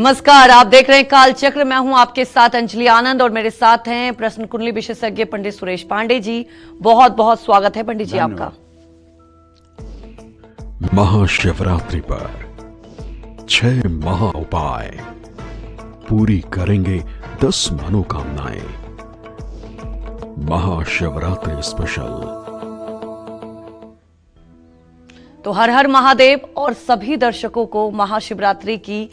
नमस्कार, आप देख रहे हैं काल चक्र। मैं हूं आपके साथ अंजलि आनंद और मेरे साथ हैं प्रश्न कुंडली विशेषज्ञ पंडित सुरेश पांडे जी। बहुत बहुत स्वागत है पंडित जी आपका। महाशिवरात्रि पर 6 महा उपाय पूरी करेंगे 10 मनोकामनाएं। महाशिवरात्रि स्पेशल। तो हर हर महादेव और सभी दर्शकों को महाशिवरात्रि की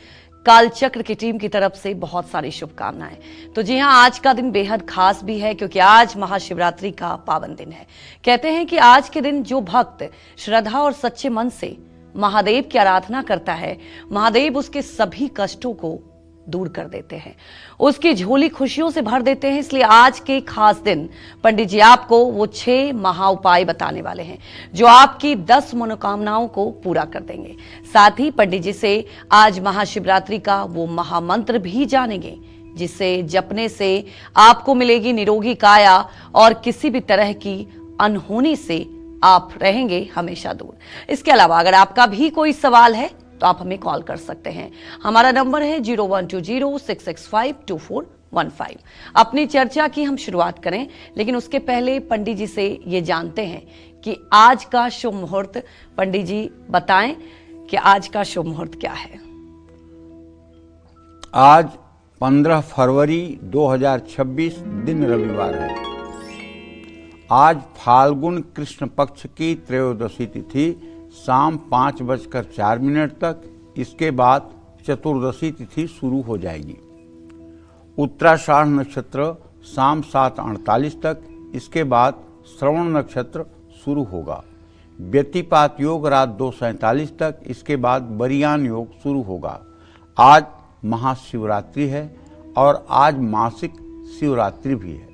कालचक्र की टीम की तरफ से बहुत सारी शुभकामनाएं। तो जी हां, आज का दिन बेहद खास भी है क्योंकि आज महाशिवरात्रि का पावन दिन है। कहते हैं कि आज के दिन जो भक्त श्रद्धा और सच्चे मन से महादेव की आराधना करता है, महादेव उसके सभी कष्टों को दूर कर देते हैं, उसकी झोली खुशियों से भर देते हैं। इसलिए आज के खास दिन पंडित जी आपको वो 6 महा उपाय बताने वाले हैं जो आपकी 10 मनोकामनाओं को पूरा कर देंगे। साथ ही पंडित जी से आज महाशिवरात्रि का वो महामंत्र भी जानेंगे जिसे जपने से आपको मिलेगी निरोगी काया और किसी भी तरह की अनहोनी से आप रहेंगे हमेशा दूर। इसके अलावा अगर आपका भी कोई सवाल है तो आप हमें कॉल कर सकते हैं। हमारा नंबर है 0120-665-2415। अपनी चर्चा की हम शुरुआत करें, लेकिन उसके पहले पंडित जी से ये जानते हैं कि आज का शुभ मुहूर्त। पंडित जी बताएं कि आज का शुभ मुहूर्त क्या है। आज 15 फरवरी 2026 दिन रविवार है। आज फाल्गुन कृष्ण पक्ष की त्रयोदशी तिथि शाम 5:04 तक, इसके बाद चतुर्दशी तिथि शुरू हो जाएगी। उत्तराषाढ़ नक्षत्र शाम 7:48 तक, इसके बाद श्रवण नक्षत्र शुरू होगा। व्यतिपात योग रात 2:47 तक, इसके बाद बरियान योग शुरू होगा। आज महाशिवरात्रि है और आज मासिक शिवरात्रि भी है।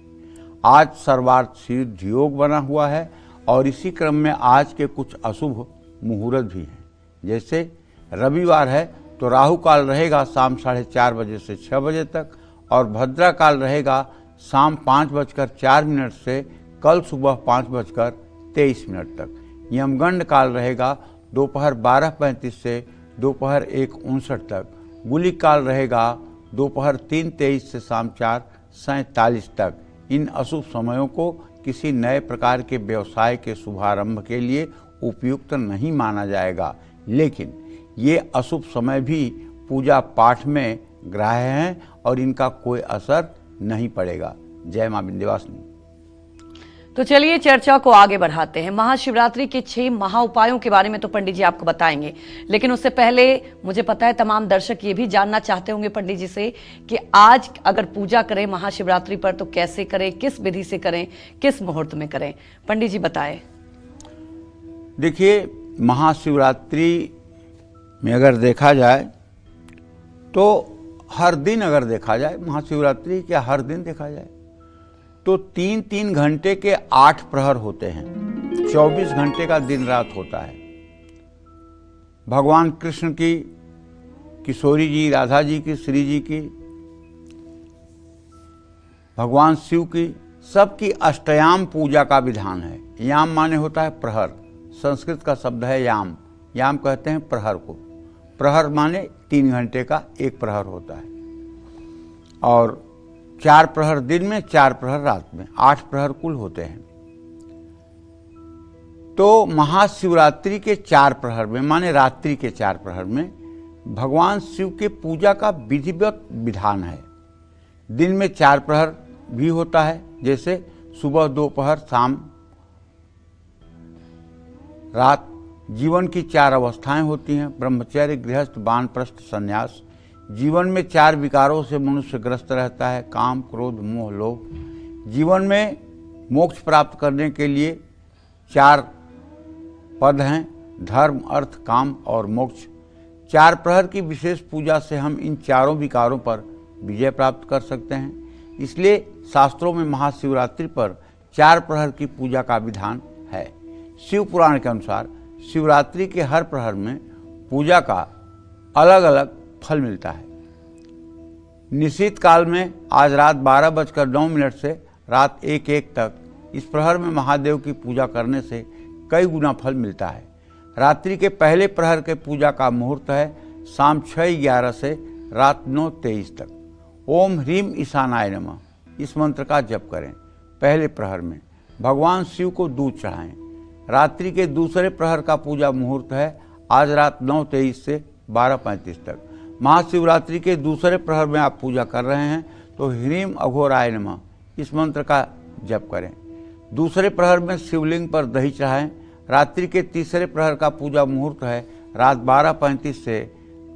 आज सर्वार्थ सिद्ध योग बना हुआ है और इसी क्रम में आज के कुछ अशुभ मुहूर्त भी हैं। जैसे रविवार है तो राहु काल रहेगा शाम 4:30 बजे से 6 बजे तक और भद्रा काल रहेगा शाम 5:04 से कल सुबह 5:23 तक। यमगंड काल रहेगा दोपहर 12:35 से दोपहर 1:59 तक। गुलिक काल रहेगा दोपहर 3:23 से शाम 4:47 तक। इन अशुभ समयों को किसी नए प्रकार के व्यवसाय के शुभारंभ के लिए उपयुक्त नहीं माना जाएगा, लेकिन ये अशुभ समय भी पूजा पाठ में ग्राह्य हैं और इनका कोई असर नहीं पड़ेगा। जय मां विंध्यवासिनी। तो चलिए चर्चा को आगे बढ़ाते हैं। महाशिवरात्रि के 6 महा उपायों के बारे में तो पंडित जी आपको बताएंगे, लेकिन उससे पहले मुझे पता है तमाम दर्शक ये भी जानना चाहते होंगे पंडित जी से कि आज अगर पूजा करें महाशिवरात्रि पर तो कैसे करें, किस विधि से करें, किस मुहूर्त में करें। पंडित जी बताएं। देखिए, महाशिवरात्रि में अगर देखा जाए तो हर दिन अगर देखा जाए, महाशिवरात्रि क्या हर दिन देखा जाए तो 3-3 घंटे के 8 प्रहर होते हैं। 24 घंटे का दिन रात होता है। भगवान कृष्ण की, किशोरी जी, राधा जी की, श्री जी की, भगवान शिव की, सबकी अष्टयाम पूजा का विधान है। याम माने होता है प्रहर, संस्कृत का शब्द है याम। याम कहते हैं प्रहर को। प्रहर माने 3 घंटे का एक प्रहर होता है और 4 प्रहर दिन में, 4 प्रहर रात में, 8 प्रहर कुल होते हैं। तो महाशिवरात्रि के 4 प्रहर में माने रात्रि के 4 प्रहर में भगवान शिव के पूजा का विधिवत विधान है। दिन में 4 प्रहर भी होता है, जैसे सुबह, दोपहर, शाम, रात। जीवन की 4 अवस्थाएं होती हैं, ब्रह्मचर्य, गृहस्थ, वानप्रस्थ, संन्यास। जीवन में 4 विकारों से मनुष्य ग्रस्त रहता है, काम, क्रोध, मोह, लोभ। जीवन में मोक्ष प्राप्त करने के लिए 4 पद हैं, धर्म, अर्थ, काम और मोक्ष। 4 प्रहर की विशेष पूजा से हम इन चारों विकारों पर विजय प्राप्त कर सकते हैं। इसलिए शास्त्रों में महाशिवरात्रि पर 4 प्रहर की पूजा का विधान है। शिव पुराण के अनुसार शिवरात्रि के हर प्रहर में पूजा का अलग अलग फल मिलता है। निश्चित काल में आज रात 12:09 से रात 1:01 तक इस प्रहर में महादेव की पूजा करने से कई गुना फल मिलता है। रात्रि के पहले प्रहर के पूजा का मुहूर्त है शाम 6:11 से रात 9:23 तक। ओम ह्रीम ईशानाय नमः इस मंत्र का जप करें। पहले प्रहर में भगवान शिव को दूध चढ़ाएं। रात्रि के दूसरे प्रहर का पूजा मुहूर्त है आज रात 9:23 से 12:35 तक। महाशिवरात्रि के दूसरे प्रहर में आप पूजा कर रहे हैं तो ह्रीम अघोराय नमः इस मंत्र का जप करें। दूसरे प्रहर में शिवलिंग पर दही चढ़ाएं। रात्रि के तीसरे प्रहर का पूजा मुहूर्त है रात 12:35 से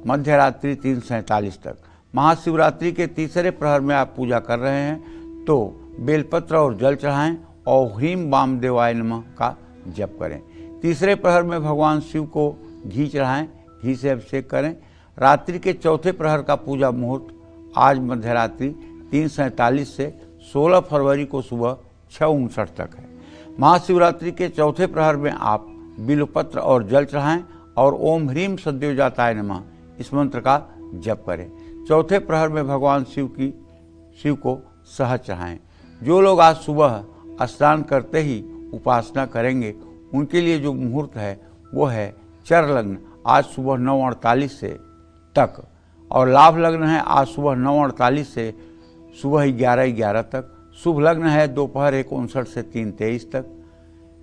मध्य रात्रि 3:47 तक। महाशिवरात्रि के तीसरे प्रहर में आप पूजा कर रहे हैं तो बेलपत्र और जल चढ़ाएं और ह्रीम वामदेवाय नमः का जप करें। तीसरे प्रहर में भगवान शिव को घी चढ़ाएं, घी से अभिषेक करें। रात्रि के चौथे प्रहर का पूजा मुहूर्त आज मध्यरात्रि 3:47 से 16 फरवरी को सुबह 6:59 तक है। महाशिवरात्रि के चौथे प्रहर में आप बिल्वपत्र और जल चढ़ाएं और ओम ह्रीम सद्योजाताय नमः इस मंत्र का जप करें। चौथे प्रहर में भगवान शिव को शहद चढ़ाएं। जो लोग आज सुबह स्नान करते ही उपासना करेंगे उनके लिए जो मुहूर्त है वो है चर लग्न आज सुबह 9:48 से तक और लाभ लग्न है आज सुबह 9:48 से सुबह 11:11 तक। शुभ लग्न है दोपहर 1:59 से 3:23 तक।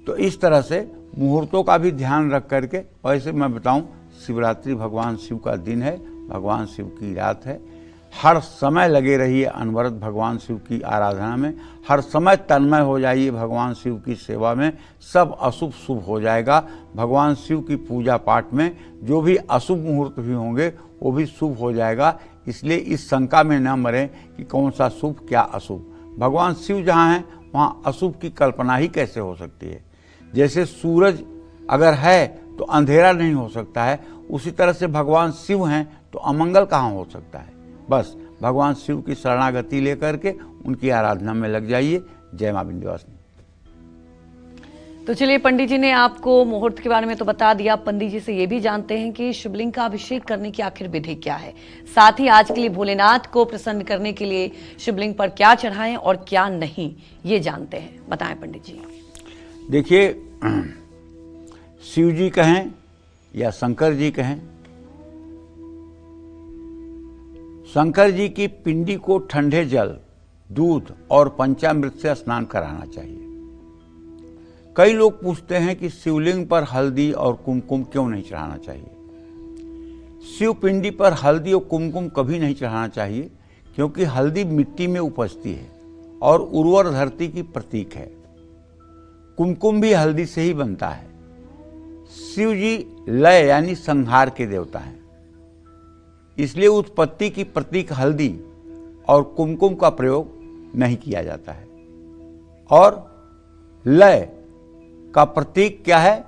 तो इस तरह से मुहूर्तों का भी ध्यान रख करके, वैसे मैं बताऊं शिवरात्रि भगवान शिव का दिन है, भगवान शिव की रात है। हर समय लगे रहिए अनवरत भगवान शिव की आराधना में, हर समय तन्मय हो जाइए भगवान शिव की सेवा में। सब अशुभ शुभ हो जाएगा। भगवान शिव की पूजा पाठ में जो भी अशुभ मुहूर्त भी होंगे वो भी शुभ हो जाएगा। इसलिए इस शंका में न मरें कि कौन सा शुभ क्या अशुभ। भगवान शिव जहाँ हैं वहाँ अशुभ की कल्पना ही कैसे हो सकती है। जैसे सूरज अगर है तो अंधेरा नहीं हो सकता है, उसी तरह से भगवान शिव हैं तो अमंगल कहाँ हो सकता है। बस भगवान शिव की शरणागति लेकर के उनकी आराधना में लग जाइए। जय मां विंध्यवासिनी। तो चलिए, पंडित जी ने आपको मुहूर्त के बारे में तो बता दिया। पंडित जी से ये भी जानते हैं कि शिवलिंग का अभिषेक करने की आखिर विधि क्या है। साथ ही आज के लिए भोलेनाथ को प्रसन्न करने के लिए शिवलिंग पर क्या चढ़ाएं और क्या नहीं, ये जानते हैं। बताएं पंडित जी। देखिए, शिव जी कहें या शंकर जी कहें, शंकर जी की पिंडी को ठंडे जल, दूध और पंचामृत से स्नान कराना चाहिए। कई लोग पूछते हैं कि शिवलिंग पर हल्दी और कुमकुम क्यों नहीं चढ़ाना चाहिए। शिव पिंडी पर हल्दी और कुमकुम कभी नहीं चढ़ाना चाहिए क्योंकि हल्दी मिट्टी में उपजती है और उर्वर धरती की प्रतीक है। कुमकुम भी हल्दी से ही बनता है। शिव जी लय यानी संहार के देवता हैं, इसलिए उत्पत्ति की प्रतीक हल्दी और कुमकुम का प्रयोग नहीं किया जाता है। और लय का प्रतीक क्या है?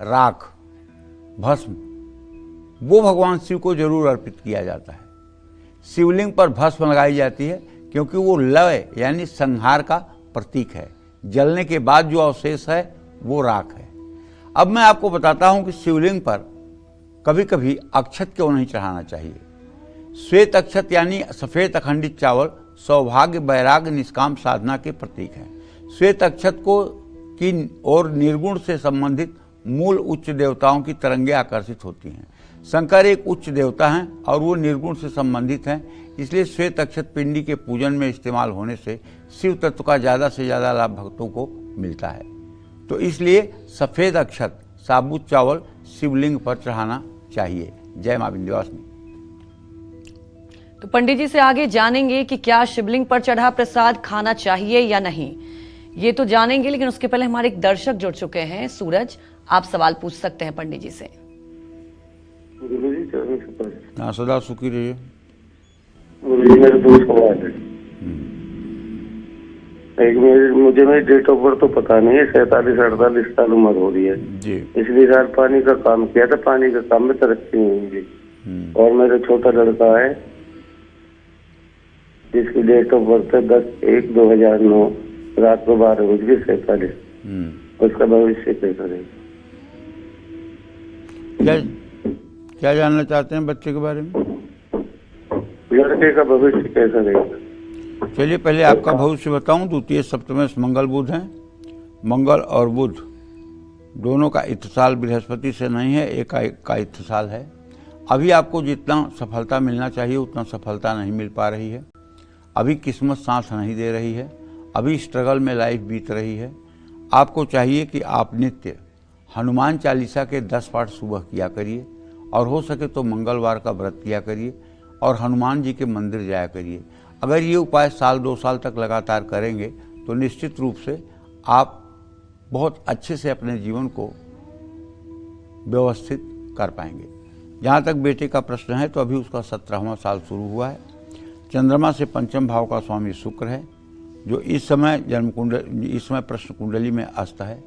राख, भस्म, वो भगवान शिव को जरूर अर्पित किया जाता है। शिवलिंग पर भस्म लगाई जाती है क्योंकि वो लय यानी संहार का प्रतीक है। जलने के बाद जो अवशेष है वो राख है। अब मैं आपको बताता हूं कि शिवलिंग पर कभी कभी अक्षत क्यों नहीं चढ़ाना चाहिए। श्वेत अक्षत यानी सफेद अखंडित चावल सौभाग्य, वैराग्य, निष्काम साधना के प्रतीक है। श्वेत अक्षत को की और निर्गुण से संबंधित मूल उच्च देवताओं की तरंगे आकर्षित होती हैं। शंकर एक उच्च देवता हैं और वो निर्गुण से संबंधित हैं, इसलिए श्वेत अक्षत पिंडी के पूजन में इस्तेमाल होने से शिव तत्व का ज़्यादा से ज़्यादा लाभ भक्तों को मिलता है। तो इसलिए सफ़ेद अक्षत साबुत चावल शिवलिंग पर चढ़ाना चाहिए। जय मां विंध्यवासिनी। तो पंडित जी से आगे जानेंगे कि क्या शिवलिंग पर चढ़ा प्रसाद खाना चाहिए या नहीं, ये तो जानेंगे, लेकिन उसके पहले हमारे एक दर्शक जुड़ चुके हैं। सूरज, आप सवाल पूछ सकते हैं पंडित जी से। हाँ, सदा सुखी रहिए। मेरे दो सवाल है। एक मुझे मेरी डेट ऑफ बर्थ तो पता नहीं है, 47-48 साल उम्र हो रही है जी। पिछली साल पानी का काम किया था, पानी का काम में तरक्की हुई। और मेरा छोटा लड़का है जिसकी डेट ऑफ बर्थ है 10/1/2009 रात को 12:47। उसका भविष्य कैसा रहेगा? क्या जानना चाहते हैं बच्चे के बारे में? लड़के का भविष्य कैसा रहेगा? चलिए पहले आपका भविष्य बताऊं। द्वितीय सप्तमेश मंगल बुध हैं। मंगल और बुध दोनों का इत्तिसाल बृहस्पति से नहीं है, एक का इत्तिसाल है। अभी आपको जितना सफलता मिलना चाहिए उतना सफलता नहीं मिल पा रही है। अभी किस्मत साथ नहीं दे रही है। अभी स्ट्रगल में लाइफ बीत रही है। आपको चाहिए कि आप नित्य हनुमान चालीसा के 10 पाठ सुबह किया करिए और हो सके तो मंगलवार का व्रत किया करिए और हनुमान जी के मंदिर जाया करिए। अगर ये उपाय साल 2 साल तक लगातार करेंगे तो निश्चित रूप से आप बहुत अच्छे से अपने जीवन को व्यवस्थित कर पाएंगे। जहाँ तक बेटे का प्रश्न है तो अभी उसका 17वां साल शुरू हुआ है। चंद्रमा से पंचम भाव का स्वामी शुक्र है जो इस समय प्रश्न कुंडली में अस्त है।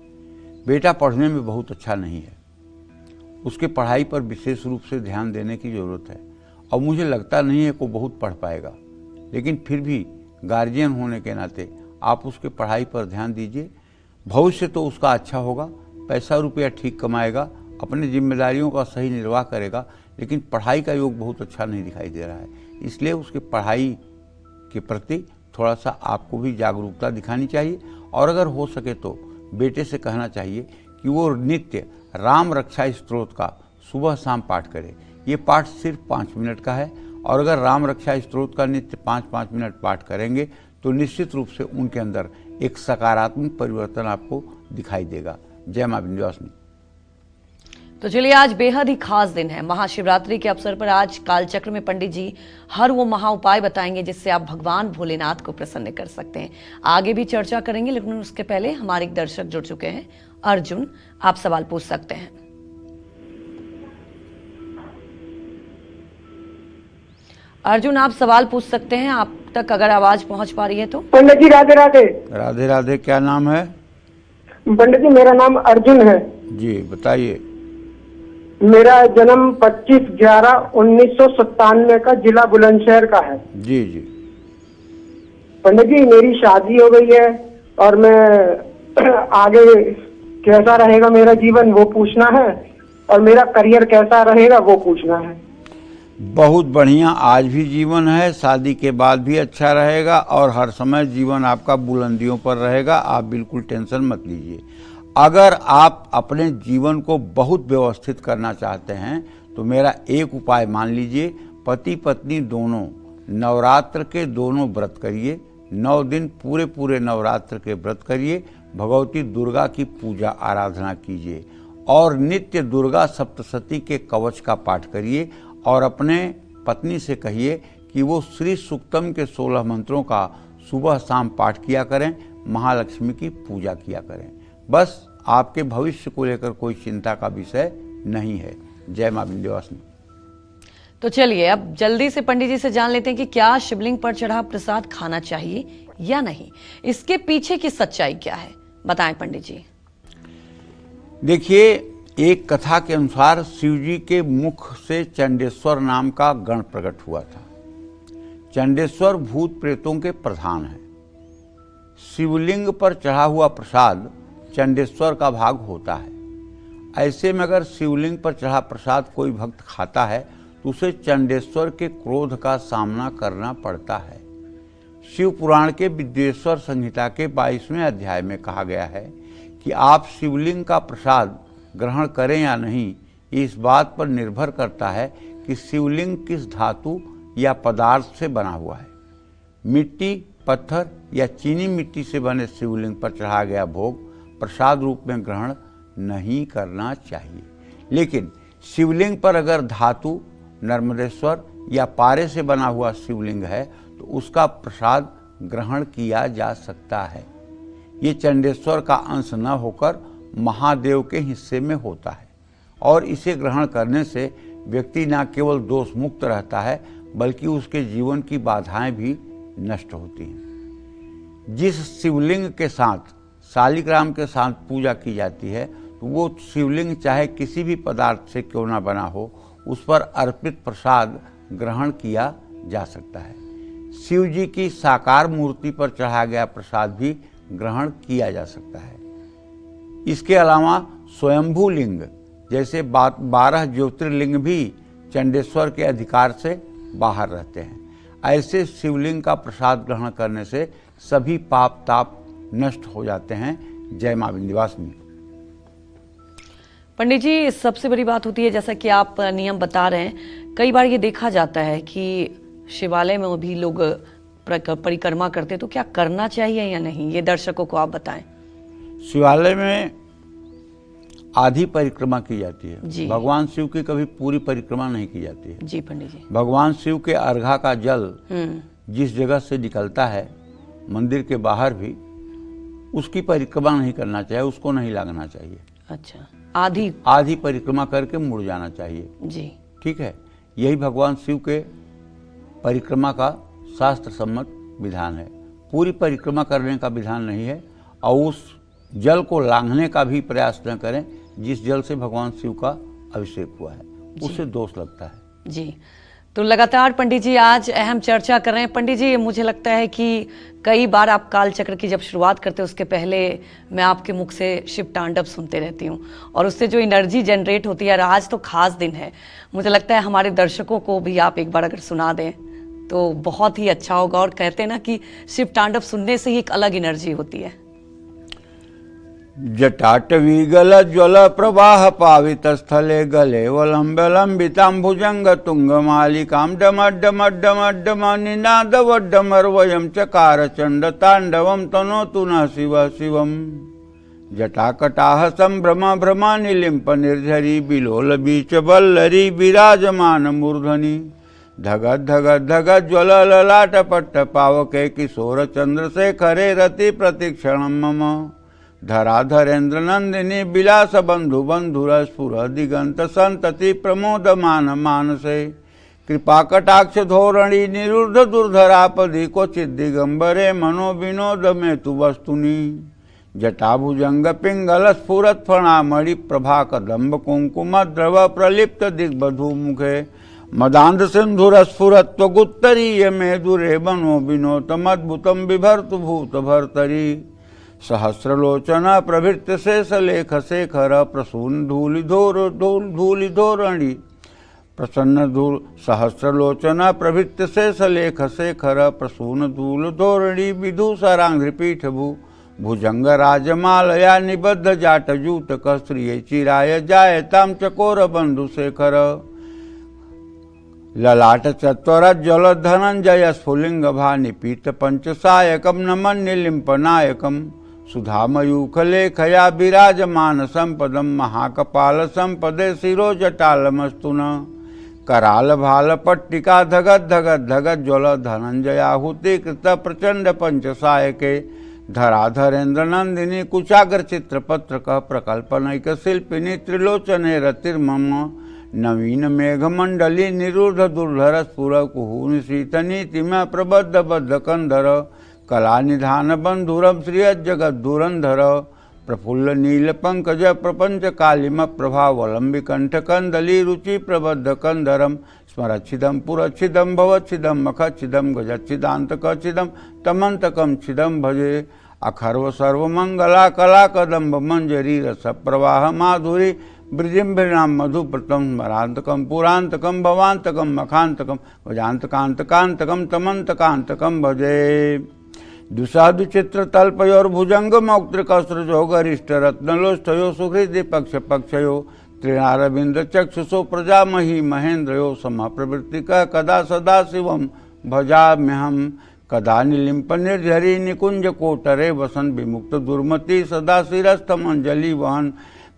बेटा पढ़ने में बहुत अच्छा नहीं है। उसके पढ़ाई पर विशेष रूप से ध्यान देने की ज़रूरत है और मुझे लगता नहीं है कि वो बहुत पढ़ पाएगा, लेकिन फिर भी गार्जियन होने के नाते आप उसके पढ़ाई पर ध्यान दीजिए। भविष्य तो उसका अच्छा होगा, पैसा रुपया ठीक कमाएगा, अपनी जिम्मेदारियों का सही निर्वाह करेगा, लेकिन पढ़ाई का योग बहुत अच्छा नहीं दिखाई दे रहा है। इसलिए उसके पढ़ाई के प्रति थोड़ा सा आपको भी जागरूकता दिखानी चाहिए और अगर हो सके तो बेटे से कहना चाहिए कि वो नित्य राम रक्षा स्तोत्र का सुबह शाम पाठ करे। ये पाठ सिर्फ 5 मिनट का है और अगर राम रक्षा स्तोत्र का नित्य 5-5 मिनट पाठ करेंगे तो निश्चित रूप से उनके अंदर एक सकारात्मक परिवर्तन आपको दिखाई देगा। जय मां विंध्यवासिनी। तो चलिए, आज बेहद ही खास दिन है। महाशिवरात्रि के अवसर पर आज कालचक्र में पंडित जी हर वो महा उपाय बताएंगे जिससे आप भगवान भोलेनाथ को प्रसन्न कर सकते हैं। आगे भी चर्चा करेंगे, लेकिन उसके पहले हमारे एक दर्शक जुड़ चुके हैं। अर्जुन, आप सवाल पूछ सकते हैं। अर्जुन, आप सवाल पूछ सकते हैं। आप तक अगर आवाज पहुंच पा रही है तो। पंडित जी राधे राधे। राधे राधे। क्या नाम है? पंडित जी मेरा नाम अर्जुन है। जी बताइए। मेरा जन्म 25/11/1997 का, जिला बुलंदशहर का है। जी जी। पंडित जी मेरी शादी हो गई है और मैं आगे कैसा रहेगा मेरा जीवन वो पूछना है और मेरा करियर कैसा रहेगा वो पूछना है। बहुत बढ़िया। आज भी जीवन है, शादी के बाद भी अच्छा रहेगा और हर समय जीवन आपका बुलंदियों पर रहेगा। आप बिल्कुल टेंशन मत लीजिए। अगर आप अपने जीवन को बहुत व्यवस्थित करना चाहते हैं तो मेरा एक उपाय मान लीजिए। पति पत्नी दोनों नवरात्र के दोनों व्रत करिए। 9 दिन पूरे नवरात्र के व्रत करिए। भगवती दुर्गा की पूजा आराधना कीजिए और नित्य दुर्गा सप्तशती के कवच का पाठ करिए और अपने पत्नी से कहिए कि वो श्री सूक्तम के 16 मंत्रों का सुबह शाम पाठ किया करें, महालक्ष्मी की पूजा किया करें। बस आपके भविष्य को लेकर कोई चिंता का विषय नहीं है। जय मां विंध्यवासिनी। तो चलिए, अब जल्दी से पंडित जी से जान लेते हैं कि क्या शिवलिंग पर चढ़ा प्रसाद खाना चाहिए या नहीं। इसके पीछे की सच्चाई क्या है, बताएं पंडित जी। देखिए, एक कथा के अनुसार शिव जी के मुख से चंडेश्वर नाम का गण प्रकट हुआ था। चंडेश्वर भूत प्रेतों के प्रधान हैं। शिवलिंग पर चढ़ा हुआ प्रसाद चंडेश्वर का भाग होता है। ऐसे में अगर शिवलिंग पर चढ़ा प्रसाद कोई भक्त खाता है तो उसे चंडेश्वर के क्रोध का सामना करना पड़ता है। शिव पुराण के विद्वेश्वर संहिता के 22वें अध्याय में कहा गया है कि आप शिवलिंग का प्रसाद ग्रहण करें या नहीं, इस बात पर निर्भर करता है कि शिवलिंग किस धातु या पदार्थ से बना हुआ है। मिट्टी, पत्थर या चीनी मिट्टी से बने शिवलिंग पर चढ़ा गया भोग प्रसाद रूप में ग्रहण नहीं करना चाहिए। लेकिन शिवलिंग पर अगर धातु, नर्मदेश्वर या पारे से बना हुआ शिवलिंग है तो उसका प्रसाद ग्रहण किया जा सकता है। ये चंडेश्वर का अंश न होकर महादेव के हिस्से में होता है और इसे ग्रहण करने से व्यक्ति न केवल दोष मुक्त रहता है बल्कि उसके जीवन की बाधाएं भी नष्ट होती हैं। जिस शिवलिंग के साथ शालिग्राम के साथ पूजा की जाती है तो वो शिवलिंग चाहे किसी भी पदार्थ से क्यों ना बना हो, उस पर अर्पित प्रसाद ग्रहण किया जा सकता है। शिव जी की साकार मूर्ति पर चढ़ा गया प्रसाद भी ग्रहण किया जा सकता है। इसके अलावा स्वयंभू लिंग जैसे 12 ज्योतिर्लिंग भी चंडेश्वर के अधिकार से बाहर रहते हैं। ऐसे शिवलिंग का प्रसाद ग्रहण करने से सभी पाप ताप नष्ट हो जाते हैं। जय मां विंध्यवासिनी। पंडित जी, सबसे बड़ी बात होती है, जैसा कि आप नियम बता रहे हैं, कई बार ये देखा जाता है कि शिवालय में भी लोग परिक्रमा करते, तो क्या करना चाहिए या नहीं, ये दर्शकों को आप बताएं। शिवालय में आधी परिक्रमा की जाती जी। है, भगवान शिव की कभी पूरी परिक्रमा नहीं की जाती है। जी पंडित जी। भगवान शिव के अर्घा का जल जिस जगह से निकलता है मंदिर के बाहर भी, उसकी परिक्रमा नहीं करना चाहिए, उसको नहीं लागना चाहिए। अच्छा, आधी परिक्रमा करके मुड़ जाना चाहिए। जी, ठीक है, यही भगवान शिव के परिक्रमा का शास्त्र सम्मत विधान है। पूरी परिक्रमा करने का विधान नहीं है, और उस जल को लांघने का भी प्रयास न करें जिस जल से भगवान शिव का अभिषेक हुआ है, उससे दोष लगता है। जी, तो लगातार पंडित जी आज अहम चर्चा कर रहे हैं। पंडित जी, मुझे लगता है कि कई बार आप काल चक्र की जब शुरुआत करते हैं, उसके पहले मैं आपके मुख से शिव तांडव सुनते रहती हूँ, और उससे जो एनर्जी जनरेट होती है, आज तो खास दिन है, मुझे लगता है हमारे दर्शकों को भी आप एक बार अगर सुना दें तो बहुत ही अच्छा होगा। और कहते हैं ना कि शिव तांडव सुनने से ही एक अलग एनर्जी होती है। जटाटवी गल ज्वल प्रवाह पावित स्थले गले वलंब लंबितां भुजंग तुंग मालिकां डमड्डमड्डमड्डम निनाद वड्डमर्वयं चकार चंड तांडवं तनोतु नः शिव शिवम्। जटाकटाह संभ्रम भ्रमा निलिंप निर्झरी बिलोल बीच बल्लरी विराजमान मूर्धनि धगद धगद धगद ज्वल ललाट पट्ट पावके किशोर चंद्रशेखरे रति प्रतिक्षणं मम धराधरेन्द्र नंदिनी विलास बंधु बंधुर स्फुर दिगंत संतति प्रमोदमान मानसे कृपा कटाक्ष धोरणी निरुद्ध दुर्धरापदि क्वचित् दिगंबरे मनो विनोद में तु वस्तुनि जटाभुजंग पिंगल स्फुरत् फणामणि प्रभा कदम्ब कुंकुम द्रव प्रलिप्त दिग्बधू मुखे मदांध सिंधुर स्फुरत्व गुत्तरीय मेदुरे मनो विनोतमद्भुतं बिभर्तु भूत भर्तरी सहस्रलोचना प्रभृत शेष लेख शेखर प्रसून धूलि धोरणी प्रसन्न धूल सहस्रलोचना प्रभृत शेष लेख शेखर प्रसून धूल धोरणी विदूषरांघ्रि पीठ भुजंग राजमालया निबद्ध जाट जूट कस्त्रिय चिराय जायतां चकोर बंधु शेखर ललाट चत्वर जल धनंजय स्फुलिंग भानि पीत पंचसायकम नमन निलिंप नायकम सुधामयूखलेखया विराजमान संपदम महाकपाल संपदे शिरो जटालमस्तुन कराल भाल पट्टिका धगद धगद धगद ज्वल धनंजयाहुति कृत प्रचंड पंचसायके धराधरेन्द्र नंदिनी कुचाग्र चित्रपत्रक प्रकल्पनैक शिल्पिनी त्रिलोचने रतिर्मम नवीन मेघ मंडली निरुद्ध दुर्धर स्फुर कुहूनि शीतनीतिम प्रबद्ध बद्ध कंधर कला निधान बंधुरम श्रिय जगद्धुरंधर प्रफुल्ल नील पंकज प्रपंच कालिम प्रभावलंबि कंठ कंदली रुचि प्रबद्ध कंधरम स्मरच्छिदम पुरच्छिदम भवच्छिदम मखच्छिदम गजच्छिदांतकच्छिदम तमंतकम छिदम भजे अखर्व सर्वमंगला कला कदम्ब मंजरी रस प्रवाह माधुरी ब्रजिम्भिनाम मधुप्रतम स्मरांतकम पुरांतकम भवांतकम मखांतकम गजांतकांतकांतकम तमंतकांतकम भजे दुसाधु चित्र तल्पयोर भुजंग मौक्त्र कसृजो गरिष्ठ रत्नलोष्ठयो सुहृदि पक्ष पक्षयो त्रिनारविंद चक्षुषो प्रजामही महेन्द्रयो सम प्रवृत्तिक कदा सदा शिवम भजाम्यहम कदा निलिंप निर्झरी निकुंज कोटरे वसन विमुक्त दुर्मति सदा शिरस्तमंजलि वहन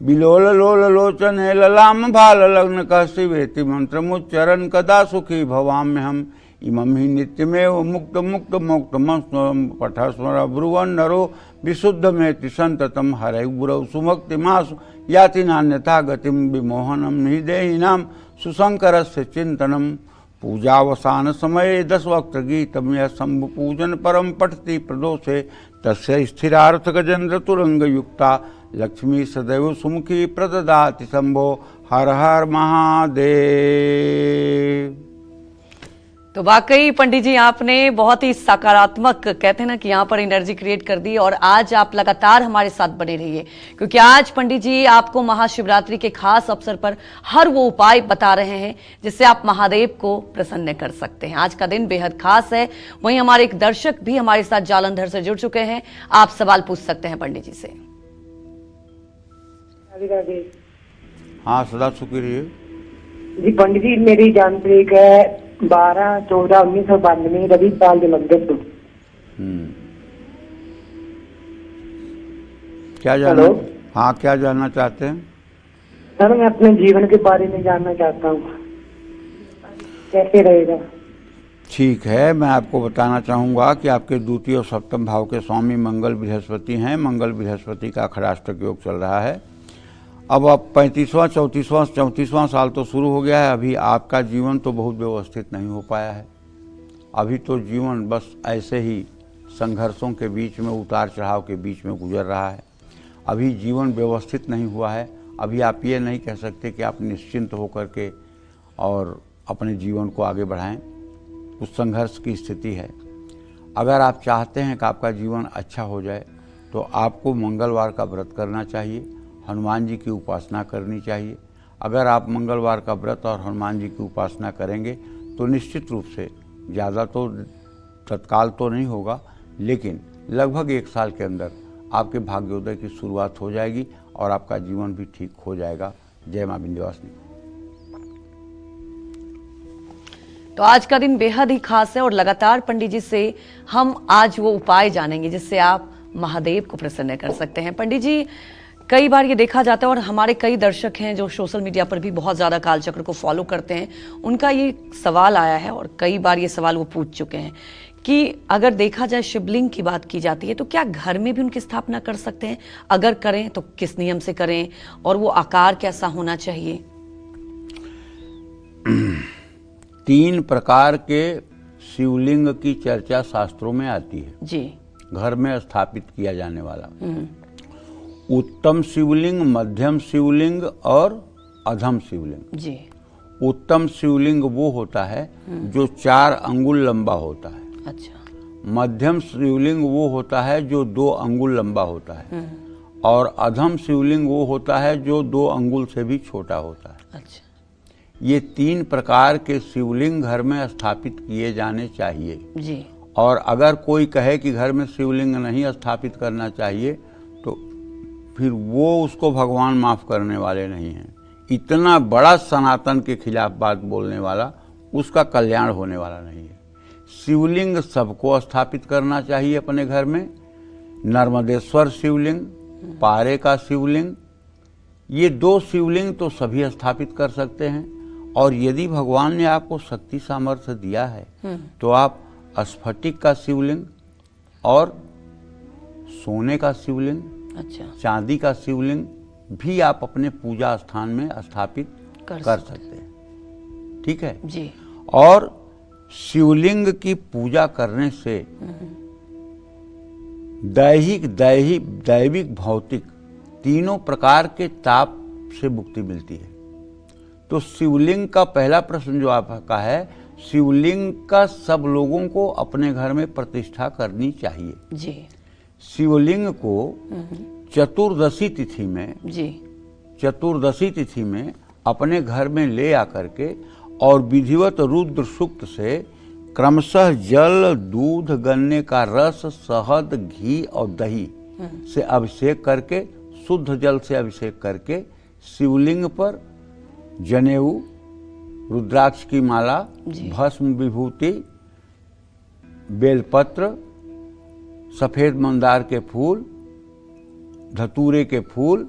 बिलोल लोल लोचन ललाम भाल लग्न कह शिवेति मंत्रमुच्चरन् कदा सुखी भवाम्यहम इमं हि नित्यमेव मुक्त मुक्त मोक्त पठ स्मर ब्रुवन् नरो विशुद्धमेति संततम हरै गुरौ सुमुक्तिमासु याति नान्यथा गतिं विमोहनं निदेहिनां सुशंकरस्य चिंतनम पूजावसान समये 10 वक्त गीतम यह शंभु पूजन परम पठति प्रदोषे तस्य स्थिरार्थ गजेन्द्र तुरंग युक्ता लक्ष्मी सदैव सुमुखी प्रददाति शंभो हर हर महादेव। तो वाकई पंडित जी आपने बहुत ही सकारात्मक, कहते हैं ना कि यहाँ पर एनर्जी क्रिएट कर दी, और आज आप लगातार हमारे साथ बने रहिए, क्योंकि आज पंडित जी आपको महाशिवरात्रि के खास अवसर पर हर वो उपाय बता रहे हैं जिससे आप महादेव को प्रसन्न कर सकते हैं। आज का दिन बेहद खास है। वहीं हमारे एक दर्शक भी हमारे साथ जालंधर से जुड़ चुके हैं, आप सवाल पूछ सकते हैं पंडित जी से। हाँ, सदा सुखी रहिए। जी पंडित जी, मेरी जन्म तारीख है 12/14/1992, रविवार जलंधर से। क्या जानना? हेलो। हाँ, क्या जानना चाहते हैं? सर, मैं अपने जीवन के बारे में जानना चाहता हूँ, कैसे रहेगा? ठीक है, मैं आपको बताना चाहूँगा कि आपके द्वितीय और सप्तम भाव के स्वामी मंगल बृहस्पति हैं। मंगल बृहस्पति का खड़ाष्टक योग चल रहा है। अब 35वां 34वां साल तो शुरू हो गया है। अभी आपका जीवन तो बहुत व्यवस्थित नहीं हो पाया है। अभी तो जीवन बस ऐसे ही संघर्षों के बीच में, उतार चढ़ाव के बीच में गुजर रहा है। अभी जीवन व्यवस्थित नहीं हुआ है। अभी आप ये नहीं कह सकते कि आप निश्चिंत होकर के और अपने जीवन को आगे बढ़ाएं। उस संघर्ष की स्थिति है। अगर आप चाहते हैं कि आपका जीवन अच्छा हो जाए तो आपको मंगलवार का व्रत करना चाहिए, हनुमान जी की उपासना करनी चाहिए। अगर आप मंगलवार का व्रत और हनुमान जी की उपासना करेंगे तो निश्चित रूप से ज़्यादा तो तत्काल तो नहीं होगा, लेकिन लगभग 1 साल के अंदर आपके भाग्योदय की शुरुआत हो जाएगी और आपका जीवन भी ठीक हो जाएगा। जय मां विंध्यवासिनी। तो आज का दिन बेहद ही खास है और लगातार पंडित जी से हम आज वो उपाय जानेंगे जिससे आप महादेव को प्रसन्न कर सकते हैं। पंडित जी, कई बार ये देखा जाता है और हमारे कई दर्शक हैं जो सोशल मीडिया पर भी बहुत ज्यादा कालचक्र को फॉलो करते हैं, उनका ये सवाल आया है और कई बार ये सवाल वो पूछ चुके हैं कि अगर देखा जाए शिवलिंग की बात की जाती है तो क्या घर में भी उनकी स्थापना कर सकते हैं? अगर करें तो किस नियम से करें और वो आकार कैसा होना चाहिए? 3 प्रकार के शिवलिंग की चर्चा शास्त्रों में आती है जी। घर में स्थापित किया जाने वाला। उत्तम शिवलिंग, मध्यम शिवलिंग और अधम शिवलिंग। जी। उत्तम शिवलिंग वो होता है जो 4 अंगुल लंबा होता है। अच्छा। मध्यम शिवलिंग वो होता है जो 2 अंगुल लंबा होता है और अधम शिवलिंग वो होता है जो 2 अंगुल से भी छोटा होता है। अच्छा। ये 3 प्रकार के शिवलिंग घर में स्थापित किए जाने चाहिए जी। और अगर कोई कहे कि घर में शिवलिंग नहीं स्थापित करना चाहिए तो फिर वो उसको भगवान माफ करने वाले नहीं हैं। इतना बड़ा सनातन के खिलाफ बात बोलने वाला, उसका कल्याण होने वाला नहीं है। शिवलिंग सबको स्थापित करना चाहिए अपने घर में। नर्मदेश्वर शिवलिंग, पारे का शिवलिंग, ये 2 शिवलिंग तो सभी स्थापित कर सकते हैं। और यदि भगवान ने आपको शक्ति सामर्थ्य दिया है तो आप स्फटिक का शिवलिंग और सोने का शिवलिंग, अच्छा, चांदी का शिवलिंग भी आप अपने पूजा स्थान में स्थापित कर सकते हैं। ठीक है जी। और शिवलिंग की पूजा करने से दैविक भौतिक तीनों प्रकार के ताप से मुक्ति मिलती है। तो शिवलिंग का पहला प्रश्न जो आपका है, शिवलिंग का सब लोगों को अपने घर में प्रतिष्ठा करनी चाहिए जी। शिवलिंग को चतुर्दशी तिथि में अपने घर में ले आकर के और विधिवत रुद्र सूक्त से क्रमशः जल, दूध, गन्ने का रस, शहद, घी और दही से अभिषेक करके, शुद्ध जल से अभिषेक करके शिवलिंग पर जनेऊ, रुद्राक्ष की माला, भस्म, विभूति, बेलपत्र, सफेद मंदार के फूल, धतूरे के फूल,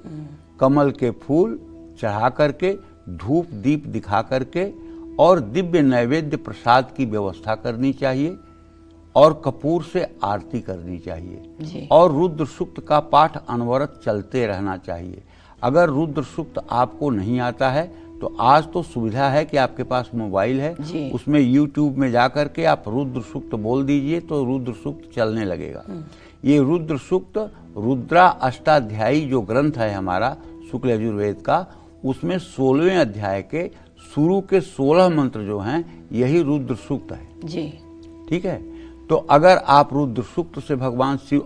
कमल के फूल चढ़ा करके, धूप दीप दिखा करके और दिव्य नैवेद्य प्रसाद की व्यवस्था करनी चाहिए और कपूर से आरती करनी चाहिए और रुद्र सूक्त का पाठ अनवरत चलते रहना चाहिए। अगर रुद्र सूक्त आपको नहीं आता है तो आज तो सुविधा है कि आपके पास मोबाइल है, उसमें YouTube में जाकर के आप रुद्र सूक्त बोल दीजिए तो रुद्र सूक्त चलने लगेगा। ये रुद्र सूक्त रुद्रा अष्टाध्यायी जो ग्रंथ है हमारा शुक्ल यजुर्वेद का, उसमें 16वें अध्याय के शुरू के 16 मंत्र जो हैं यही रुद्र सूक्त है जी। ठीक है। तो अगर आप रुद्र सूक्त से भगवान शिव,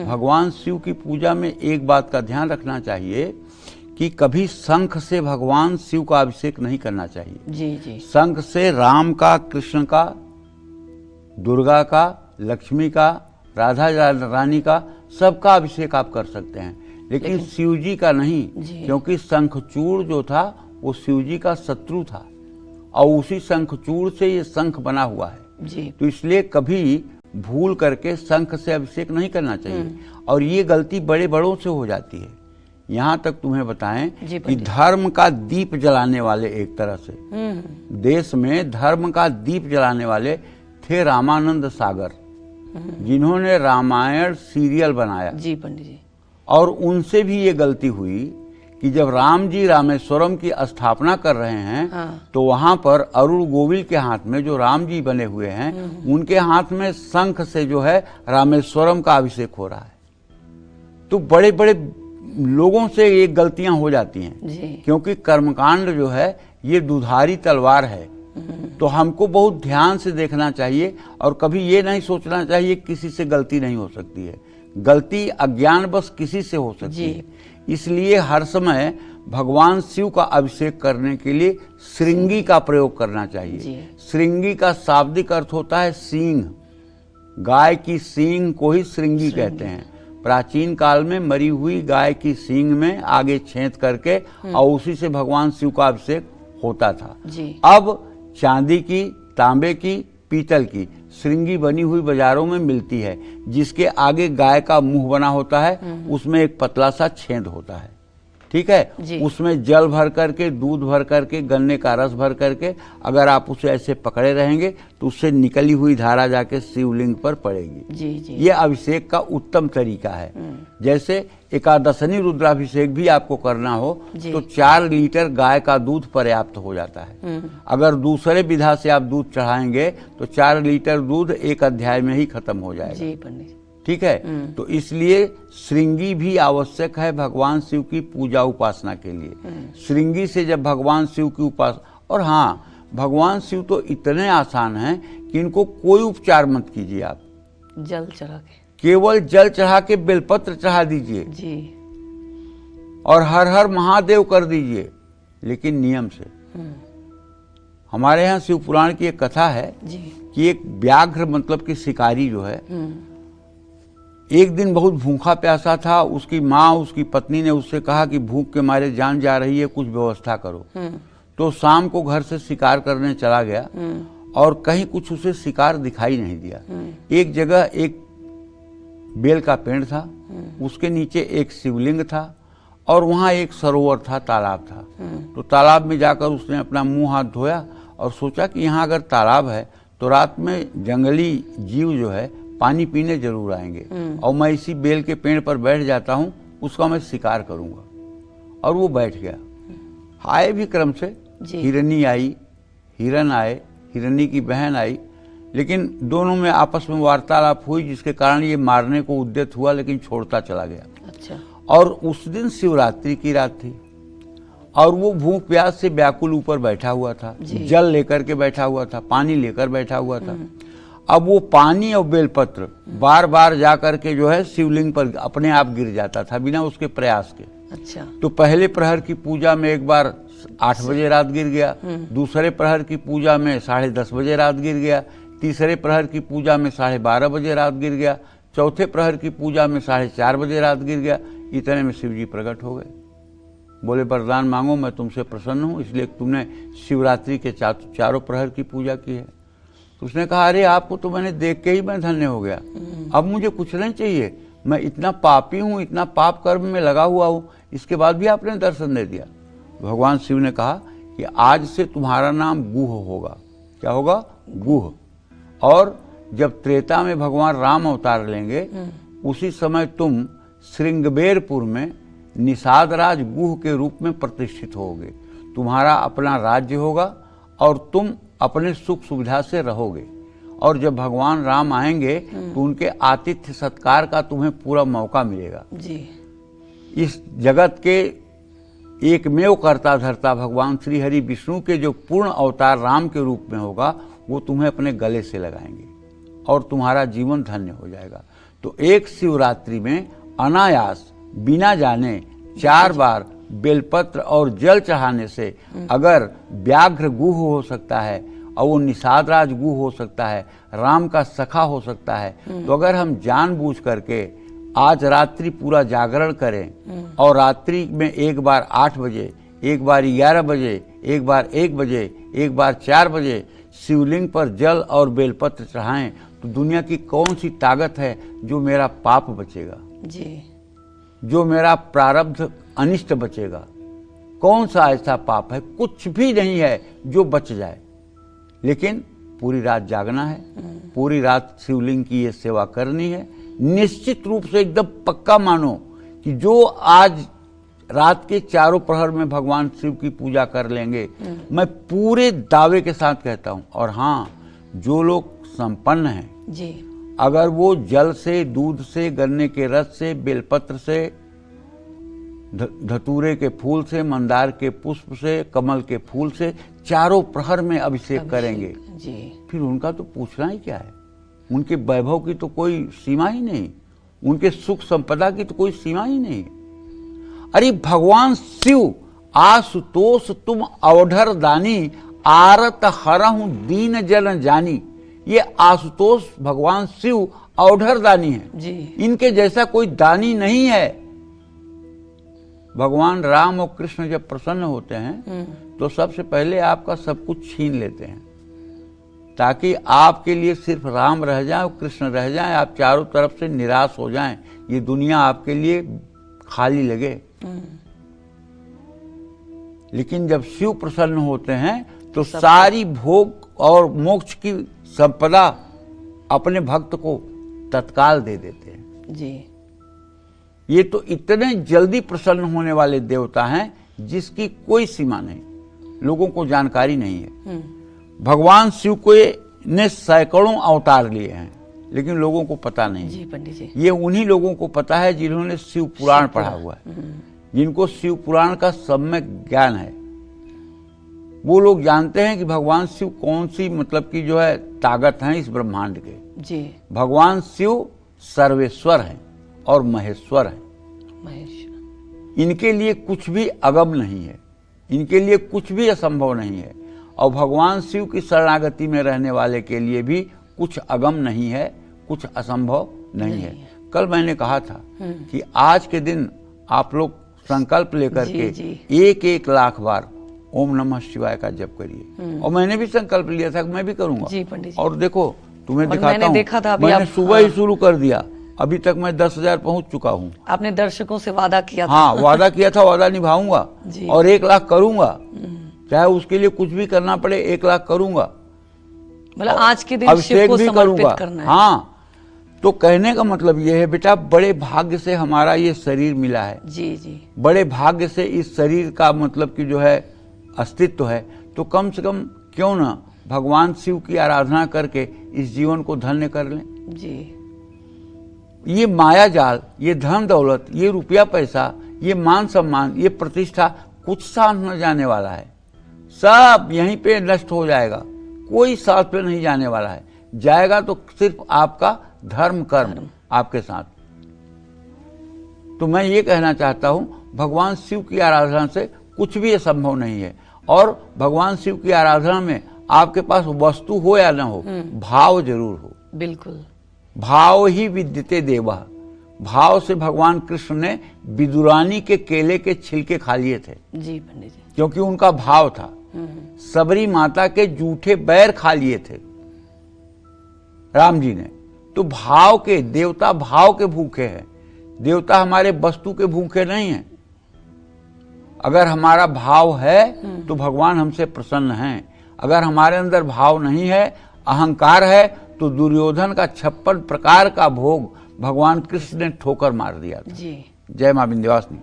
भगवान शिव की पूजा में एक बात का ध्यान रखना चाहिए कि कभी शंख से भगवान शिव का अभिषेक नहीं करना चाहिए। जी जी। शंख से राम का, कृष्ण का, दुर्गा का, लक्ष्मी का, राधा रानी का, सबका अभिषेक आप कर सकते हैं, लेकिन शिव जी का नहीं, जी। क्योंकि शंखचूड़ जो था वो शिव जी का शत्रु था और उसी शंखचूड़ से ये शंख बना हुआ है। जी। तो इसलिए कभी भूल करके शंख से अभिषेक नहीं करना चाहिए और ये गलती बड़े बड़ों से हो जाती है। यहाँ तक तुम्हें बताएं जी, कि धर्म का दीप जलाने वाले एक तरह से देश में धर्म का दीप जलाने वाले थे रामानंद सागर, जिन्होंने रामायण सीरियल बनाया। जी पंडित जी। और उनसे भी ये गलती हुई कि जब राम जी रामेश्वरम की स्थापना कर रहे हैं, हाँ। तो वहां पर अरुण गोविल के हाथ में जो राम जी बने हुए हैं, उनके हाथ में शंख से जो है रामेश्वरम का अभिषेक हो रहा है। तो बड़े बड़े लोगों से ये गलतियां हो जाती हैं, जी। क्योंकि कर्मकांड जो है ये दुधारी तलवार है। तो हमको बहुत ध्यान से देखना चाहिए और कभी ये नहीं सोचना चाहिए किसी से गलती नहीं हो सकती है। गलती अज्ञानवश किसी से हो सकती जी। है। इसलिए हर समय भगवान शिव का अभिषेक करने के लिए श्रृंगी का प्रयोग करना जी। चाहिए। श्रृंगी का शाब्दिक अर्थ होता है सींग। गाय की सींग को ही श्रृंगी कहते हैं। प्राचीन काल में मरी हुई गाय की सींग में आगे छेद करके और उसी से भगवान शिव का अभिषेक होता था। जी। अब चांदी की, तांबे की, पीतल की श्रृंगी बनी हुई बाजारों में मिलती है, जिसके आगे गाय का मुंह बना होता है, उसमें एक पतला सा छेद होता है। ठीक है, जी। उसमें जल भर करके, दूध भर करके, गन्ने का रस भर करके अगर आप उसे ऐसे पकड़े रहेंगे तो उससे निकली हुई धारा जाके शिवलिंग पर पड़ेगी। जी जी। ये अभिषेक का उत्तम तरीका है। जैसे एकादशनी रुद्राभिषेक भी आपको करना हो जी। तो 4 लीटर गाय का दूध पर्याप्त हो जाता है। अगर दूसरे विधा से आप दूध चढ़ाएंगे तो 4 लीटर दूध एक अध्याय में ही खत्म हो जाएगा। जी पंडित। ठीक है, तो इसलिए श्रृंगी भी आवश्यक है भगवान शिव की पूजा उपासना के लिए। श्रृंगी से जब भगवान शिव की उपासना, और हाँ, भगवान शिव तो इतने आसान हैं कि इनको कोई उपचार मत कीजिए। आप जल चढ़ा के, केवल जल चढ़ा के बेलपत्र चढ़ा दीजिए जी। और हर हर महादेव कर दीजिए, लेकिन नियम से। हमारे यहाँ शिव पुराण की एक कथा है जी। कि एक व्याघ्र मतलब कि शिकारी जो है, एक दिन बहुत भूखा प्यासा था। उसकी माँ, उसकी पत्नी ने उससे कहा कि भूख के मारे जान जा रही है, कुछ व्यवस्था करो। तो शाम को घर से शिकार करने चला गया और कहीं कुछ उसे शिकार दिखाई नहीं दिया। एक जगह एक बेल का पेड़ था, उसके नीचे एक शिवलिंग था और वहां एक सरोवर था, तालाब था। तो तालाब में जाकर उसने अपना मुंह हाथ धोया और सोचा कि यहाँ अगर तालाब है तो रात में जंगली जीव जो है पानी पीने जरूर आएंगे और मैं इसी बेल के पेड़ पर बैठ जाता हूँ, उसका मैं शिकार करूंगा। और वो बैठ गया। आए भी क्रम से हिरनी आई, हिरन आए, हिरनी की बहन आई, लेकिन दोनों में आपस में वार्तालाप हुई, जिसके कारण ये मारने को उद्यत हुआ, लेकिन छोड़ता चला गया। अच्छा। और उस दिन शिवरात्रि की रात थी और वो भूख प्यास से व्याकुल ऊपर बैठा हुआ था, जल लेकर के बैठा हुआ था, पानी लेकर बैठा हुआ था। अब वो पानी और बेलपत्र बार बार जा करके जो है शिवलिंग पर अपने आप गिर जाता था बिना उसके प्रयास के। अच्छा। तो पहले प्रहर की पूजा में एक बार 8 बजे रात गिर गया, दूसरे प्रहर की पूजा में 10:30 बजे रात गिर गया, तीसरे प्रहर की पूजा में 12:30 बजे रात गिर गया, चौथे प्रहर की पूजा में 4:30 बजे रात गिर गया। इतने में शिव जी प्रकट हो गए। बोले, वरदान मांगो, मैं तुमसे प्रसन्न हूं, इसलिए तुमने शिवरात्रि के चारों प्रहर की पूजा की है। तो उसने कहा, अरे आपको तो मैंने देख के ही मैं धन्य हो गया, अब मुझे कुछ नहीं चाहिए। मैं इतना पापी हूं, इतना पाप कर्म में लगा हुआ हूं, इसके बाद भी आपने दर्शन दे दिया। भगवान शिव ने कहा कि आज से तुम्हारा नाम गुह होगा। क्या होगा? गुह। और जब त्रेता में भगवान राम अवतार लेंगे, उसी समय तुम श्रृंगबेरपुर में निषादराज गुह के रूप में प्रतिष्ठित होगे। तुम्हारा अपना राज्य होगा और तुम अपने सुख सुविधा से रहोगे। और जब भगवान राम आएंगे तो उनके आतिथ्य सत्कार का तुम्हें पूरा मौका मिलेगा। जी। इस जगत के एकमेव कर्ता धर्ता भगवान श्री हरि विष्णु के जो पूर्ण अवतार राम के रूप में होगा, वो तुम्हें अपने गले से लगाएंगे और तुम्हारा जीवन धन्य हो जाएगा। तो एक शिवरात्रि में अनायास बिना जाने 4 बार बेलपत्र और जल चढ़ाने से अगर व्याघ्र गुह हो सकता है और वो निषादराज गुह हो सकता है, राम का सखा हो सकता है, तो अगर हम जानबूझ करके आज रात्रि पूरा जागरण करें और रात्रि में एक बार 8 बजे, एक बार 11 बजे, एक बार 1 बजे, एक बार 4 बजे शिवलिंग पर जल और बेलपत्र चढ़ाएं तो दुनिया की कौन सी ताकत है जो मेरा पाप बचेगा, जी, जो मेरा प्रारब्ध अनिष्ट बचेगा। कौन सा ऐसा पाप है? कुछ भी नहीं है जो बच जाए। लेकिन पूरी रात जागना है, पूरी रात शिवलिंग की ये सेवा करनी है। निश्चित रूप से एकदम पक्का मानो कि जो आज रात के चारों प्रहर में भगवान शिव की पूजा कर लेंगे, मैं पूरे दावे के साथ कहता हूं। और हाँ, जो लोग संपन्न हैं, जी, अगर वो जल से, दूध से, गन्ने के रस से, बेलपत्र से, धतूरे के फूल से, मंदार के पुष्प से, कमल के फूल से चारों प्रहर में अभिषेक करेंगे, जी, फिर उनका तो पूछना ही क्या है। उनके वैभव की तो कोई सीमा ही नहीं, उनके सुख संपदा की तो कोई सीमा ही नहीं। अरे भगवान शिव, आशुतोष तुम अवधर दानी, आरत हरहु दीन जन जानी। ये आशुतोष भगवान शिव अवधर दानी है, जी, इनके जैसा कोई दानी नहीं है। भगवान राम और कृष्ण जब प्रसन्न होते हैं तो सबसे पहले आपका सब कुछ छीन लेते हैं, ताकि आपके लिए सिर्फ राम रह जाए और कृष्ण रह जाए, आप चारों तरफ से निराश हो जाएं, ये दुनिया आपके लिए खाली लगे। लेकिन जब शिव प्रसन्न होते हैं तो सारी भोग और मोक्ष की संपदा अपने भक्त को तत्काल दे देते हैं। जी, ये तो इतने जल्दी प्रसन्न होने वाले देवता हैं जिसकी कोई सीमा नहीं, लोगों को जानकारी नहीं है। भगवान शिव को ने सैकड़ों अवतार लिए हैं, लेकिन लोगों को पता नहीं। जी पंडित जी, ये उन्हीं लोगों को पता है जिन्होंने शिव पुराण पढ़ा हुआ है, जिनको शिव पुराण का सम्यक ज्ञान है। वो लोग जानते हैं कि भगवान शिव कौन सी मतलब की जो है ताकत है इस ब्रह्मांड के। जी, भगवान शिव सर्वेश्वर हैं और महेश्वर हैं। महेश, इनके लिए कुछ भी अगम नहीं है, इनके लिए कुछ भी असंभव नहीं है। और भगवान शिव की शरणागति में रहने वाले के लिए भी कुछ अगम नहीं है, कुछ असंभव नहीं है। कल मैंने कहा था कि आज के दिन आप लोग संकल्प लेकर के जी। 1-1 लाख बार ओम नमः शिवाय का जप करिए। और मैंने भी संकल्प लिया था कि मैं भी करूंगा। जी पंडित जी, और देखो तुम्हें और दिखाता मैंने हूं, देखा था अभी मैंने आप- सुबह ही शुरू कर दिया, अभी तक मैं 10,000 पहुंच चुका हूं। आपने दर्शकों से वादा किया था। हाँ, वादा किया था, वादा निभाऊंगा जी। और 1 लाख करूंगा, चाहे उसके लिए कुछ भी करना पड़े, 1 लाख करूंगा। मतलब आज के दिन शिव अभिषेक को भी समर्पित करूंगा। करना है। हाँ, तो कहने का मतलब यह है बेटा, बड़े भाग्य से हमारा ये शरीर मिला है, जी, जी, बड़े भाग्य से इस शरीर का मतलब कि जो है अस्तित्व है। तो कम से कम क्यों ना भगवान शिव की आराधना करके इस जीवन को धन्य कर लें। जी, ये माया जाल, ये धन दौलत, ये रुपया पैसा, ये मान सम्मान, ये प्रतिष्ठा कुछ साथ न जाने वाला है, सब यहीं पे नष्ट हो जाएगा, कोई साथ पे नहीं जाने वाला है। जाएगा तो सिर्फ आपका धर्म कर्म आपके साथ। तो मैं ये कहना चाहता हूं, भगवान शिव की आराधना से कुछ भी असंभव नहीं है। और भगवान शिव की आराधना में आपके पास वस्तु हो या न हो, भाव जरूर हो। बिल्कुल, भाव ही विद्यते देवः। भाव से भगवान कृष्ण ने विदुरानी के केले के छिलके खा लिए थे, जी पंडित जी, क्योंकि उनका भाव था। सबरी माता के जूठे बैर खा लिए थे राम जी ने। तो भाव के देवता, भाव के भूखे हैं। देवता हमारे वस्तु के भूखे नहीं हैं। अगर हमारा भाव है तो भगवान हमसे प्रसन्न हैं। अगर हमारे अंदर भाव नहीं है, अहंकार है, तो दुर्योधन का 56 प्रकार का भोग भगवान कृष्ण ने ठोकर मार दिया था। जी। जय मां विंध्यवासिनी।